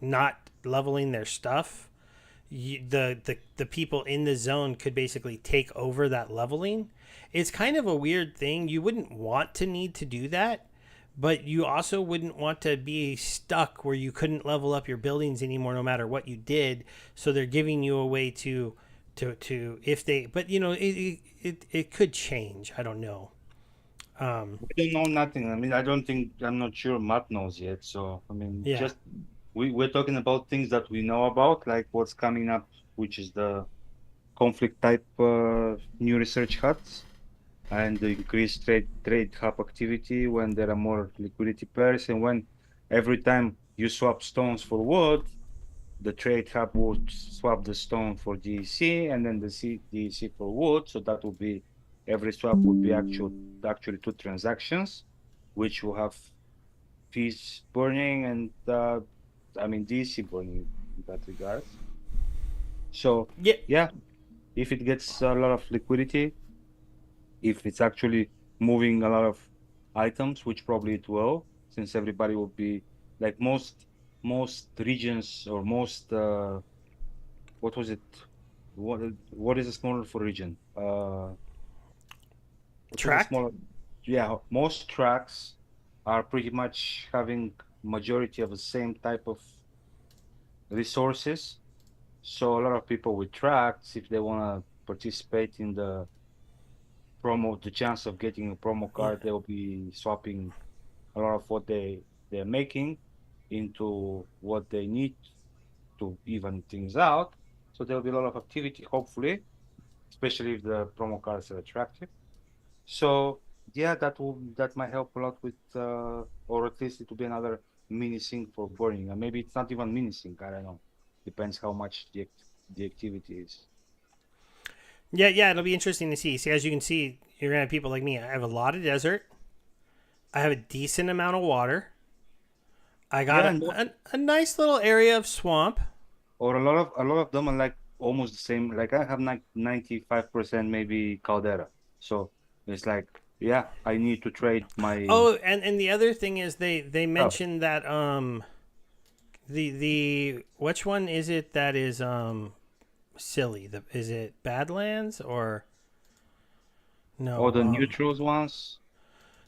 not leveling their stuff, the people in the zone could basically take over that leveling. It's kind of a weird thing. You wouldn't want to need to do that, but you also wouldn't want to be stuck where you couldn't level up your buildings anymore no matter what you did. So they're giving you a way to if they, but it could change. I don't know. I don't know nothing. I mean, I'm not sure Matt knows yet. So, I mean, Yeah. we're talking about things that we know about, like what's coming up, which is the conflict type new research huts and the increased trade hub activity when there are more liquidity pairs, and when every time you swap stones for wood, the trade hub would swap the stone for DEC and then the DEC for wood. So that would be every swap would be actually 2 transactions, which will have fees burning and DC burning in that regard. So yeah, if it gets a lot of liquidity, if it's actually moving a lot of items, which probably it will, since everybody will be like most regions or most what was it? What is a smaller for region? Track? Yeah, most tracks are pretty much having majority of the same type of resources. So a lot of people with tracks, if they want to participate in the promo, the chance of getting a promo card, they'll be swapping a lot of what they're making into what they need to even things out. So there'll be a lot of activity, hopefully, especially if the promo cards are attractive. So yeah, that might help a lot with, or at least it will be another mini sync for burning. And maybe it's not even mini sync. I don't know. Depends how much the activity is. Yeah, it'll be interesting to see. See, as you can see, you're gonna have people like me. I have a lot of desert. I have a decent amount of water. I got a nice little area of swamp. Or a lot of them are like almost the same. Like I have like 95% maybe caldera. So it's like, yeah, I need to trade my. Oh, and the other thing is they mentioned that the which one is it that is silly? Is it Badlands or No. Or the neutrals ones.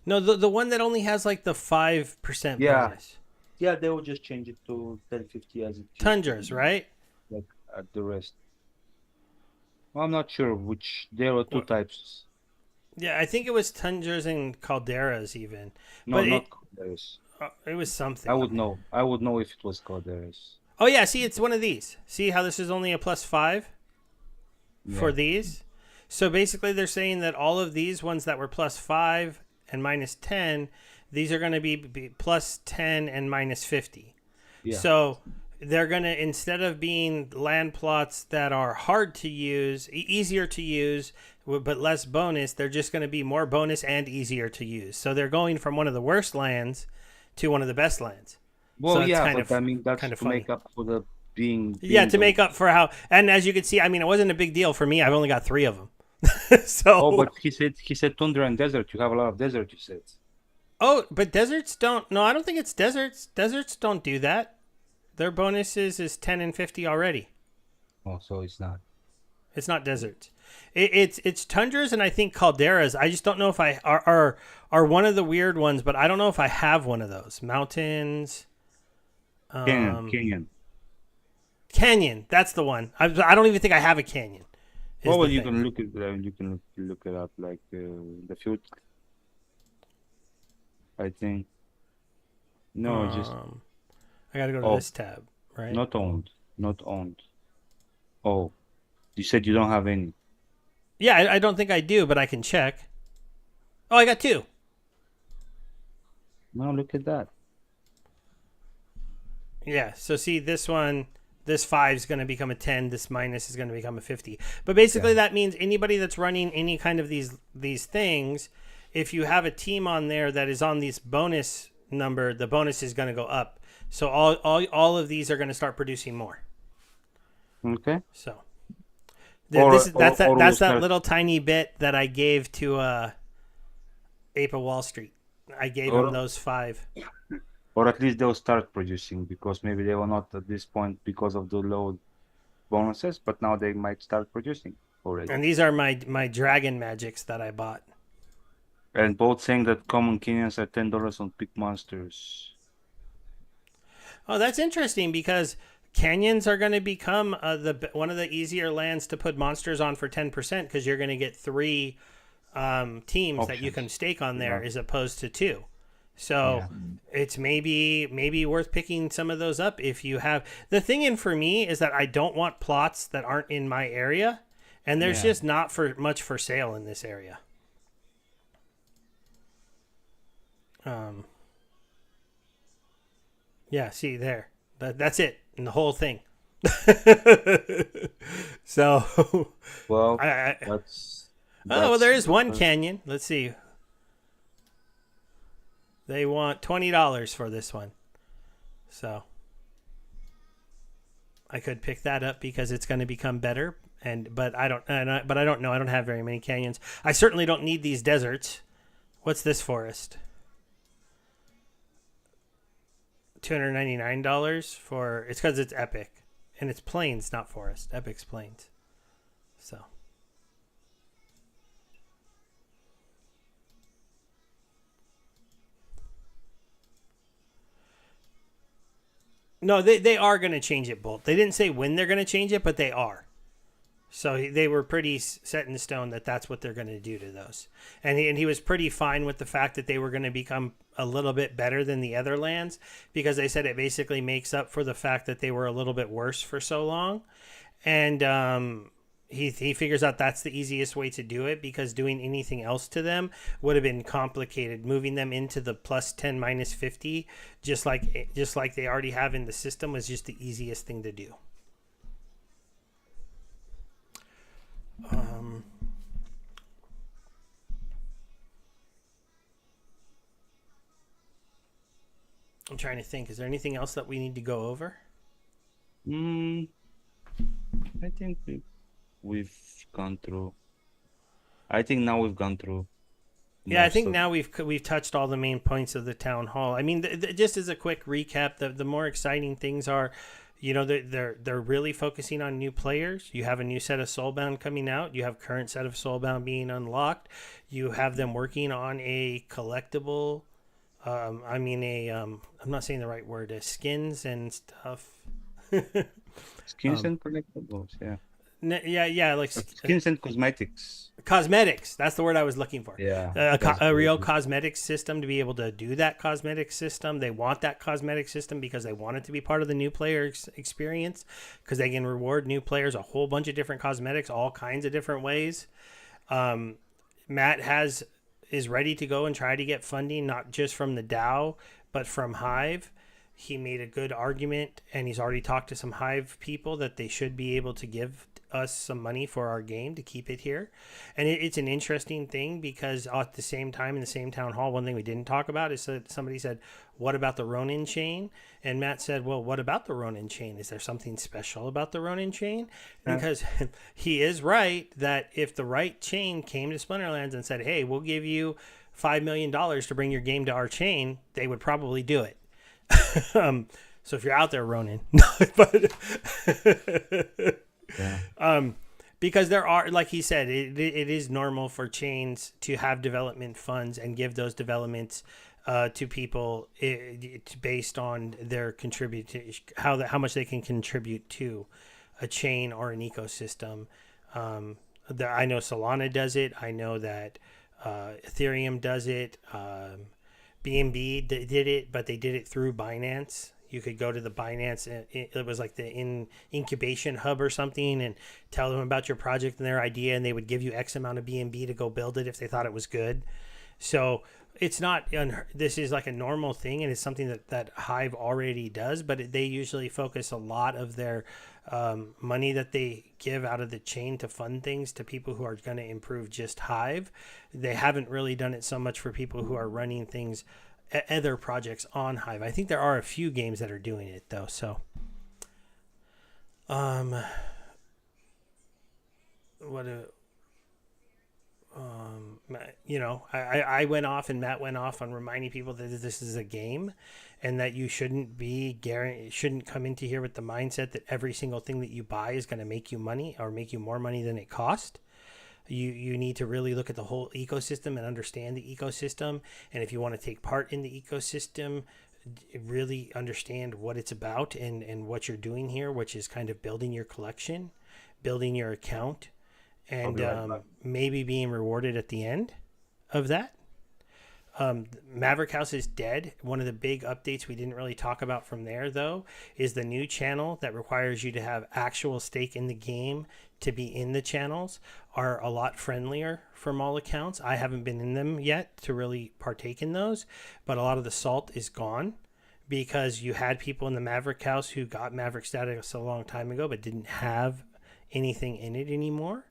No, the one that only has like the 5% Yeah. bonus. Yeah, they will just change it to 1050 as it used to Tundras, be, right? like at the rest. Well, I'm not sure which. There are two Well, types. Yeah, I think it was Tundras and Calderas even, No, but not Calderas. it was I something. would know. I would know if it was Calderas. Oh yeah, see, it's one of these. See how this is only a +5 for Yeah. these. So basically, they're saying that all of these ones that were +5 and -10, these are going to be +10 and -50. Yeah. So they're going to, instead of being land plots that are hard to use, easier to use, but less bonus, they're just going to be more bonus and easier to use. So they're going from one of the worst lands to one of the best lands. Well, So it's yeah, kind but of- I mean that's kind of to make funny. up for the being. Yeah, being to the- make up for how, and as you can see, I mean, it wasn't a big deal for me. I've only got 3 of them. So, Oh, but he said tundra and desert. You have a lot of desert. You said. but deserts don't. No, I don't think it's deserts. Deserts don't do that. Their bonuses is 10 and 50 already. Oh, so it's not. It's not deserts. It's tundras and I think calderas. I just don't know if I are one of the weird ones, but I don't know if I have one of those mountains. Canyon. Canyon. That's the one. I don't even think I have a canyon. is Well, the you thing. can look at you can look it up like the field. I think. No, just I gotta go to Oh. this tab, right? not owned. Not owned. Oh, you said you don't have any. Yeah, I don't think I do, but I can check. Oh, I got 2. No, look at that. Yeah, so see this one, this 5 is going to become a 10, this minus is going to become a 50. But basically that means anybody that's running any kind of these things, if you have a team on there that is on this bonus number, the bonus is going to go up. So all of these are going to start producing more. Okay. So Or- that's or that we'll start- little tiny bit that I gave to Ape of Wall Street. I gave Or- him those 5. Or at least they'll start producing because maybe they were not at this point because of the low bonuses, but now they might start producing already. And these are my dragon magics that I bought. And both saying that common canyons are $10 on Pick Monsters. Oh, that's interesting because canyons are going to become one of the easier lands to put monsters on for 10% because you're going to get 3 teams that you Options. can stake on there Yeah. as opposed to 2. So it's maybe worth picking some of those up if you have. The thing in for me is that I don't want plots that aren't in my area, and there's Yeah. just not for much for sale in this area. Yeah, see there. That's it. And the whole thing. So Well, I that's. oh, well, there is one that's- canyon. Let's see. They want $20 for this one. So I could pick that up because it's going to become better. But I don't know. I don't have very many canyons. I certainly don't need these deserts. What's this forest? $299 for it's because it's epic. And it's plains, not forest. Epic's plains. So no, they are going to change it, Bolt. They didn't say when they're going to change it, but they are. So they were pretty set in stone that that's what they're going to do to those. And he was pretty fine with the fact that they were going to become a little bit better than the other lands because they said it basically makes up for the fact that they were a little bit worse for so long. And he figures out that's the easiest way to do it because doing anything else to them would have been complicated. Moving them into the +10, -50, just like they already have in the system, was just the easiest thing to do. I'm trying to think. Is there anything else that we need to go over? I think we've gone through. I think now we've gone through. Yeah, I most think of- now we've touched all the main points of the town hall. I mean, just as a quick recap, the more exciting things are, You know, they're really focusing on new players. You have a new set of Soulbound coming out. You have current set of Soulbound being unlocked. You have them working on a collectible. I'm not saying the right word. Skins and stuff. Skins and collectibles, yeah. Yeah, like Skins and cosmetics. Cosmetics. That's the word I was looking for. Yeah. A real cosmetics system to be able to do that cosmetic system. They want that cosmetic system because they want it to be part of the new player experience, because they can reward new players a whole bunch of different cosmetics, all kinds of different ways. Matt is ready to go and try to get funding, not just from the DAO, but from Hive. He made a good argument, and he's already talked to some Hive people that they should be able to give us some money for our game to keep it here. And it's an interesting thing, because at the same time, in the same town hall, one thing we didn't talk about is that somebody said, what about the Ronin chain? And Matt said, well, what about the Ronin chain? Is there something special about the Ronin chain? Because he is right that if the right chain came to Splinterlands and said, hey, we'll give you $5 million to bring your game to our chain, they would probably do it. So if you're out there, Ronin, but because there are, like he said, it is normal for chains to have development funds and give those developments to people based on their how much they can contribute to a chain or an ecosystem. I know Solana does it. I know that Ethereum does it. BNB did it, but they did it through Binance. You could go to the Binance, it was like the incubation hub or something, and tell them about your project and their idea, and they would give you X amount of BNB to go build it if they thought it was good. So it's not, this is like a normal thing, and it's something that Hive already does, but they usually focus a lot of their money that they give out of the chain to fund things to people who are going to improve just Hive. They haven't really done it so much for people who are running things, other projects on Hive. I think there are a few games that are doing it though. So, I went off and Matt went off on reminding people that this is a game, and that you shouldn't come into here with the mindset that every single thing that you buy is going to make you money or make you more money than it cost. You need to really look at the whole ecosystem and understand the ecosystem. And if you want to take part in the ecosystem, really understand what it's about and what you're doing here, which is kind of building your collection, building your account, and maybe being rewarded at the end of that. Maverick House is dead. One of the big updates we didn't really talk about from there, though, is the new channel that requires you to have actual stake in the game to be in the channels are a lot friendlier from all accounts. I haven't been in them yet to really partake in those, but a lot of the salt is gone because you had people in the Maverick House who got Maverick status a long time ago but didn't have anything in it anymore.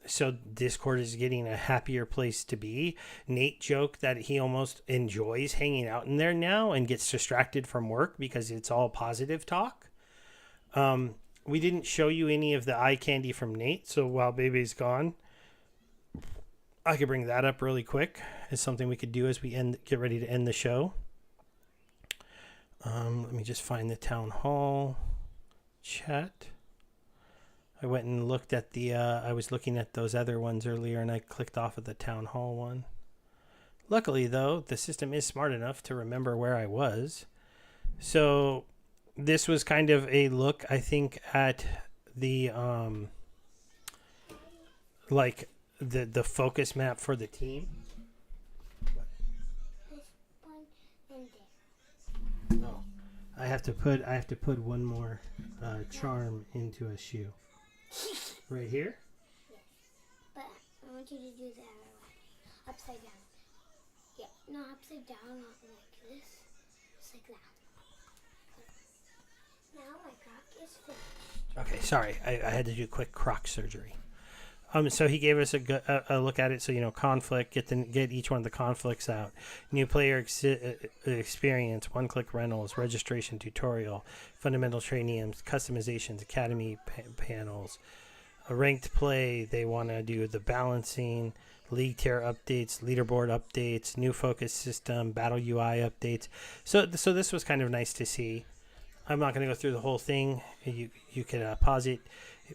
So Discord is getting a happier place to be. Nate joked that he almost enjoys hanging out in there now and gets distracted from work because it's all positive talk. We didn't show you any of the eye candy from Nate, so while Baby's gone, I could bring that up really quick as something we could do as we get ready to end the show. Let me just find the town hall chat. I went and looked at I was looking at those other ones earlier, and I clicked off of the town hall one. Luckily, though, the system is smart enough to remember where I was. So this was kind of a look, I think, at the the focus map for the team. No, I have to put one more charm into a shoe. Right here? Yes. But I want you to do the other way. Upside down. Yeah, no, upside down, not like this. Just like that. Now my crock is finished. Okay, sorry. I had to do quick croc surgery. So he gave us a look at it. So, conflict, get each one of the conflicts out. New player experience, one-click rentals, registration tutorial, fundamental trainees, customizations, academy panels, a ranked play. They want to do the balancing, league tier updates, leaderboard updates, new focus system, battle UI updates. So this was kind of nice to see. I'm not going to go through the whole thing. You can pause it.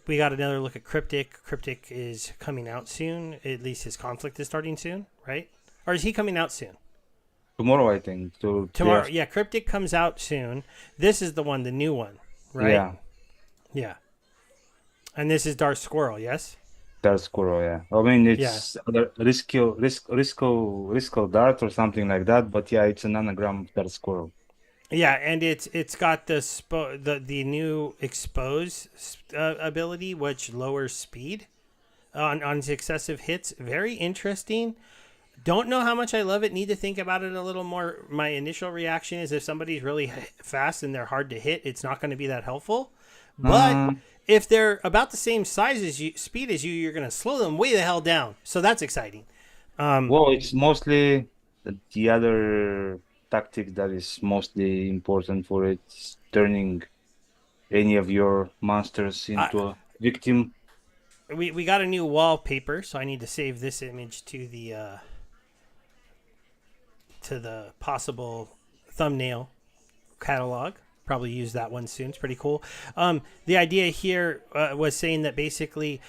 We got another look at Cryptic. Cryptic is coming out soon. At least his conflict is starting soon, right? Or is he coming out soon? Tomorrow, I think. So Tomorrow. Yeah, Cryptic comes out soon. This is the one, the new one, right? Yeah. Yeah. And this is Dark Squirrel, yes? Dark Squirrel, yeah. I mean, it's other Risco Dart or something like that, but yeah, it's an anagram of Dark Squirrel. Yeah, and it's got the new expose ability, which lowers speed on successive hits. Very interesting. Don't know how much I love it. Need to think about it a little more. My initial reaction is if somebody's really fast and they're hard to hit, it's not going to be that helpful. But if they're about the same size as you, speed as you, you're going to slow them way the hell down. So that's exciting. Well, it's mostly the other tactic that is mostly important for it, is turning any of your monsters into a victim. We got a new wallpaper, so I need to save this image to the possible thumbnail catalog. Probably use that one soon. It's pretty cool. The idea here was saying that basically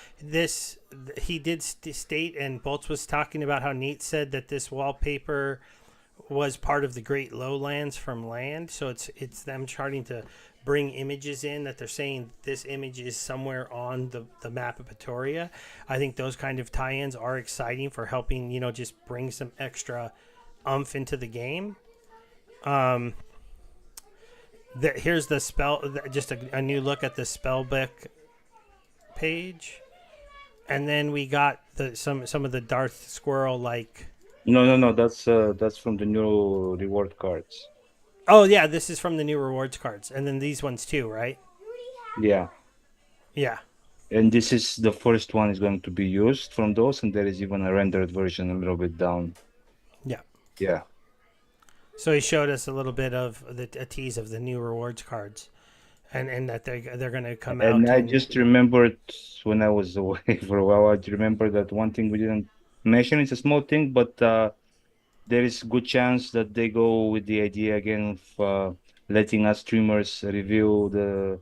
he did state, and Bolts was talking about how Nate said that this wallpaper was part of the Great Lowlands from land. So it's them starting to bring images in that they're saying this image is somewhere on the map of Pretoria. I think those kind of tie-ins are exciting for helping, just bring some extra oomph into the game. Here's the spell, just a new look at the spellbook page, and then we got some of the Darth Squirrel like. No. That's from the new reward cards. Oh yeah, this is from the new rewards cards, and then these ones too, right? Yeah. Yeah. And this is the first one is going to be used from those, and there is even a rendered version a little bit down. Yeah. Yeah. So he showed us a little bit of a tease of the new rewards cards, and that they're going to come out. And I just remembered when I was away for a while, I remember that one thing we didn't mention. It's a small thing, but there is good chance that they go with the idea again of letting us streamers review the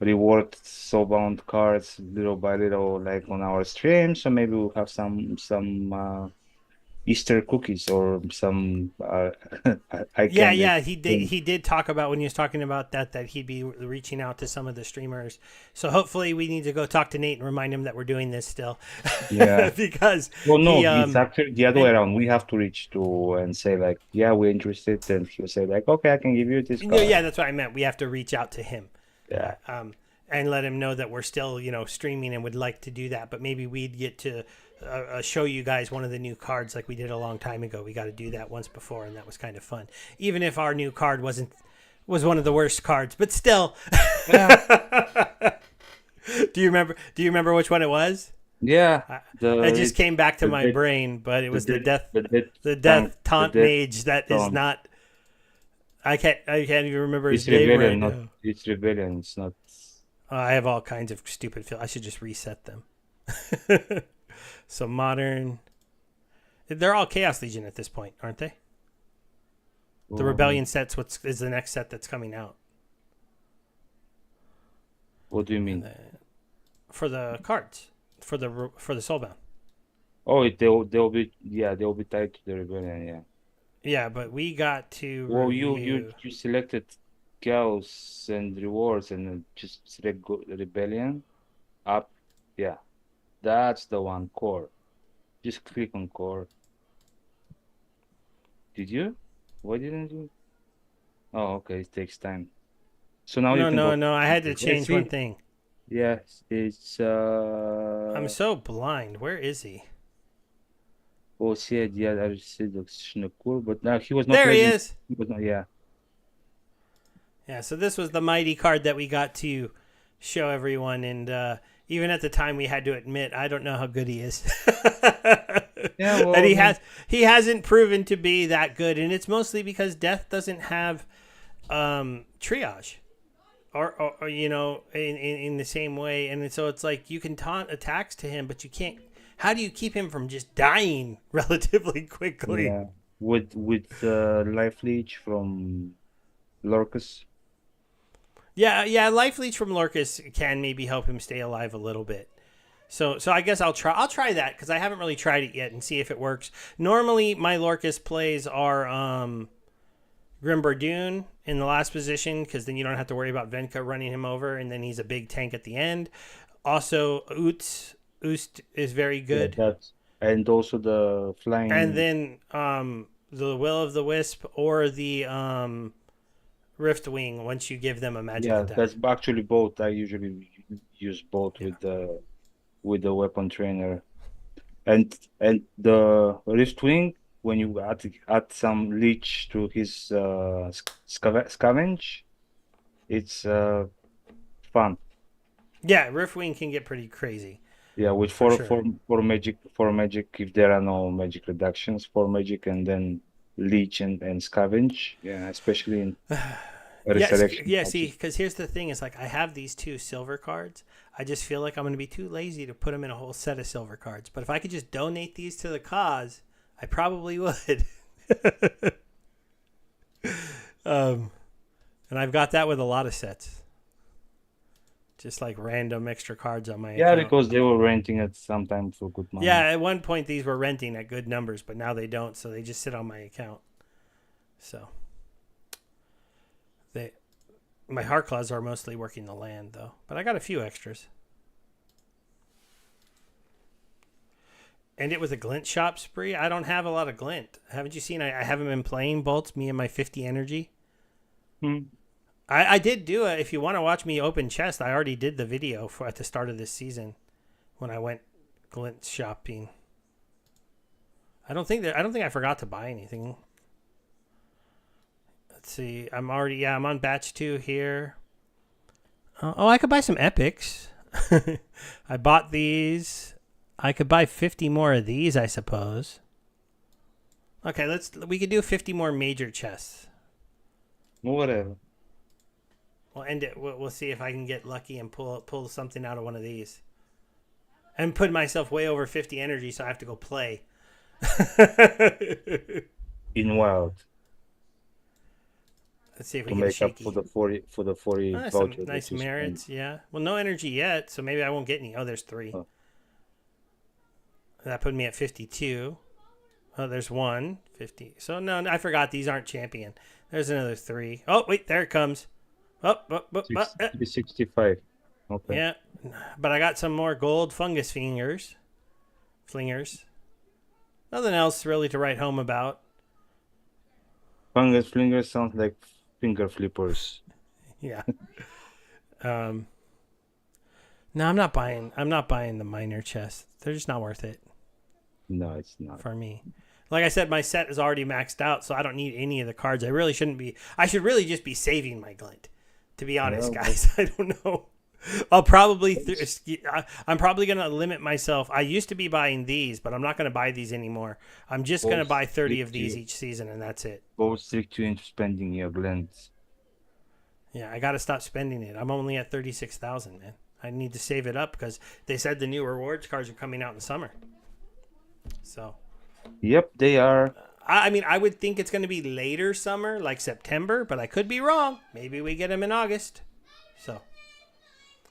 reward soulbound cards little by little, like on our stream. So maybe we'll have some Easter cookies or some. He did talk about, when he was talking about that he'd be reaching out to some of the streamers. So hopefully we need to go talk to Nate and remind him that we're doing this still. Yeah. Because it's actually the other way around. We have to reach to and say like, yeah, we're interested, and he'll say like, okay, I can give you this card. Yeah, that's what I meant. We have to reach out to him. Yeah. And let him know that we're still, streaming and would like to do that. But maybe we'd get to show you guys one of the new cards like we did a long time ago. We got to do that once before, and that was kind of fun. Even if our new card was one of the worst cards, but still. Yeah. Do you remember which one it was? Yeah. It just came back to my brain, but it was the death taunt mage that is not. I can't even remember his name right now. It's Rebellion. It's not. I have all kinds of stupid I should just reset them. So modern. They're all Chaos Legion at this point, aren't they? The Rebellion set's is the next set that's coming out. What do you mean? For the cards, for the Soulbound. Oh, they'll be tied to the Rebellion, yeah. Yeah, but we got to. Well, you selected Chaos and rewards, and then just select Rebellion up. Yeah, that's the one, core. Just click on core. Did you? Why didn't you? Oh, okay. It takes time. So now you can No. I had to change one thing. Yes, it's. I'm so blind. Where is he? Oh, see, yeah, I said but now he was not. There ready. he is. He was not, yeah. Yeah. So this was the mighty card that we got to show everyone, and even at the time, we had to admit, I don't know how good he is. Yeah, well, and he hasn't proven to be that good, and it's mostly because Death doesn't have triage, or in the same way, and so it's like you can taunt attacks to him, but you can't. How do you keep him from just dying relatively quickly? Yeah, with life leech from Lorcus. Yeah. Life leech from Lorcus can maybe help him stay alive a little bit. So I guess I'll try that because I haven't really tried it yet and see if it works. Normally, my Lorcus plays are Grimbardoon in the last position because then you don't have to worry about Venka running him over, and then he's a big tank at the end. Also, Oost is very good. Yeah, that's and also the And flying. then the Will of the Wisp or the Rift Wing once you give them a magic Yeah, attack. that's actually both. I usually use both Yeah. with the weapon trainer. And the Rift Wing, when you add some leech to his scavenge, it's fun. Yeah, Rift Wing can get pretty crazy Yeah, with for sure. four magic, if there are no magic reductions, four magic and then leech and scavenge. Yeah, especially in Yes, resurrection yeah. See, magic. because here's the thing: is like I have these two silver cards. I just feel like I'm going to be too lazy to put them in a whole set of silver cards. But if I could just donate these to the cause, I probably would. um, and I've got that with a lot of sets, just like random extra cards on my Yeah, account. because they were renting it sometimes for good Yeah, money. at one point these were renting at good numbers, but now they don't, so they just sit on my account. So they, my heart claws are mostly working the land though, but I got a few extras. And it was a glint shop spree. I don't have a lot of glint. Haven't you seen? I haven't been playing bolts. Me and my 50 energy. Hmm. I did do it. If you want to watch me open chest, I already did the video for at the start of this season when I went glint shopping. I don't think I forgot to buy anything. Let's see. I'm on batch 2 here. Oh, I could buy some epics. I bought these. I could buy 50 more of these, I suppose. Okay, we could do 50 more major chests. Whatever. We'll end it. We'll see if I can get lucky and pull something out of one of these. And put myself way over 50 energy, so I have to go play. In wild Let's see if we to get a make up shaky. for the 40 Some voucher nice that you spend. merits, yeah. Well, no energy yet, so maybe I won't get any. Oh, there's 3. Oh. That put me at 52. Oh, there's 1. 50. So, no, I forgot these aren't champion. There's another 3. Oh, wait, there it comes. Oh. 65. Okay. Yeah, but I got some more gold fungus flingers. Nothing else really to write home about. Fungus flingers sounds like finger flippers. Yeah. Um. No, I'm not buying. I'm not buying the minor chests. They're just not worth it No, it's not. for me. Like I said, my set is already maxed out, so I don't need any of the cards. I really shouldn't be. I should really just be saving my glint. To be honest, Well, guys, I don't know. I'll probably. I'm probably gonna limit myself. I used to be buying these, but I'm not gonna buy these anymore. I'm just gonna buy 30 of these each season, and that's it. both strict you into spending your glint. Yeah, I gotta stop spending it. I'm only at 36,000, man. I need to save it up because they said the new rewards cards are coming out in summer. So, Yep, they are. I mean, I would think it's going to be later summer, like September, but I could be wrong. Maybe we get them in August. So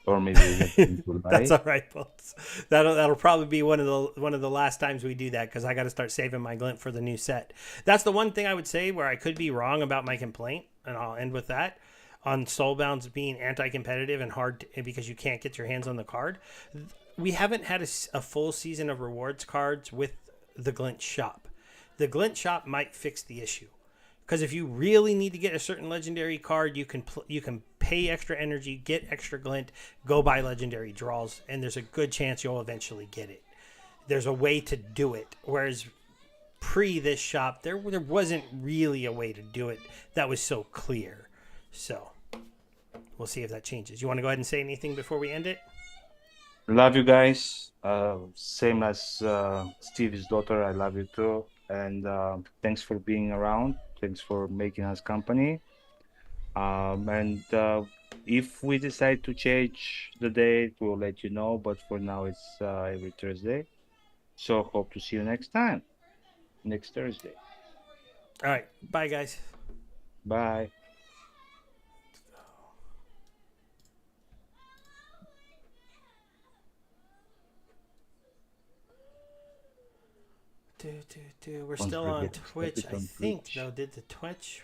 Or maybe we get in July. that's all right, folks. That'll probably be one of the last times we do that because I got to start saving my glint for the new set. That's the one thing I would say where I could be wrong about my complaint, and I'll end with that. On Soulbound's being anti-competitive and hard because you can't get your hands on the card. We haven't had a full season of rewards cards with the Glint shop. The Glint shop might fix the issue because if you really need to get a certain legendary card, you can pay extra energy, get extra Glint, go buy legendary draws, and there's a good chance you'll eventually get it. There's a way to do it, whereas pre this shop there wasn't really a way to do it that was so clear. So we'll see if that changes. You want to go ahead and say anything before we end it? Love you guys. Same as Steve's daughter. I love you too. And thanks for being around. Thanks for making us company. And if we decide to change the date, we'll let you know. But for now, it's every Thursday. So hope to see you next time, next Thursday. All right. Bye, guys. Bye. We're Don't still on forget to Twitch, stop it I on think, Twitch. though. Did the Twitch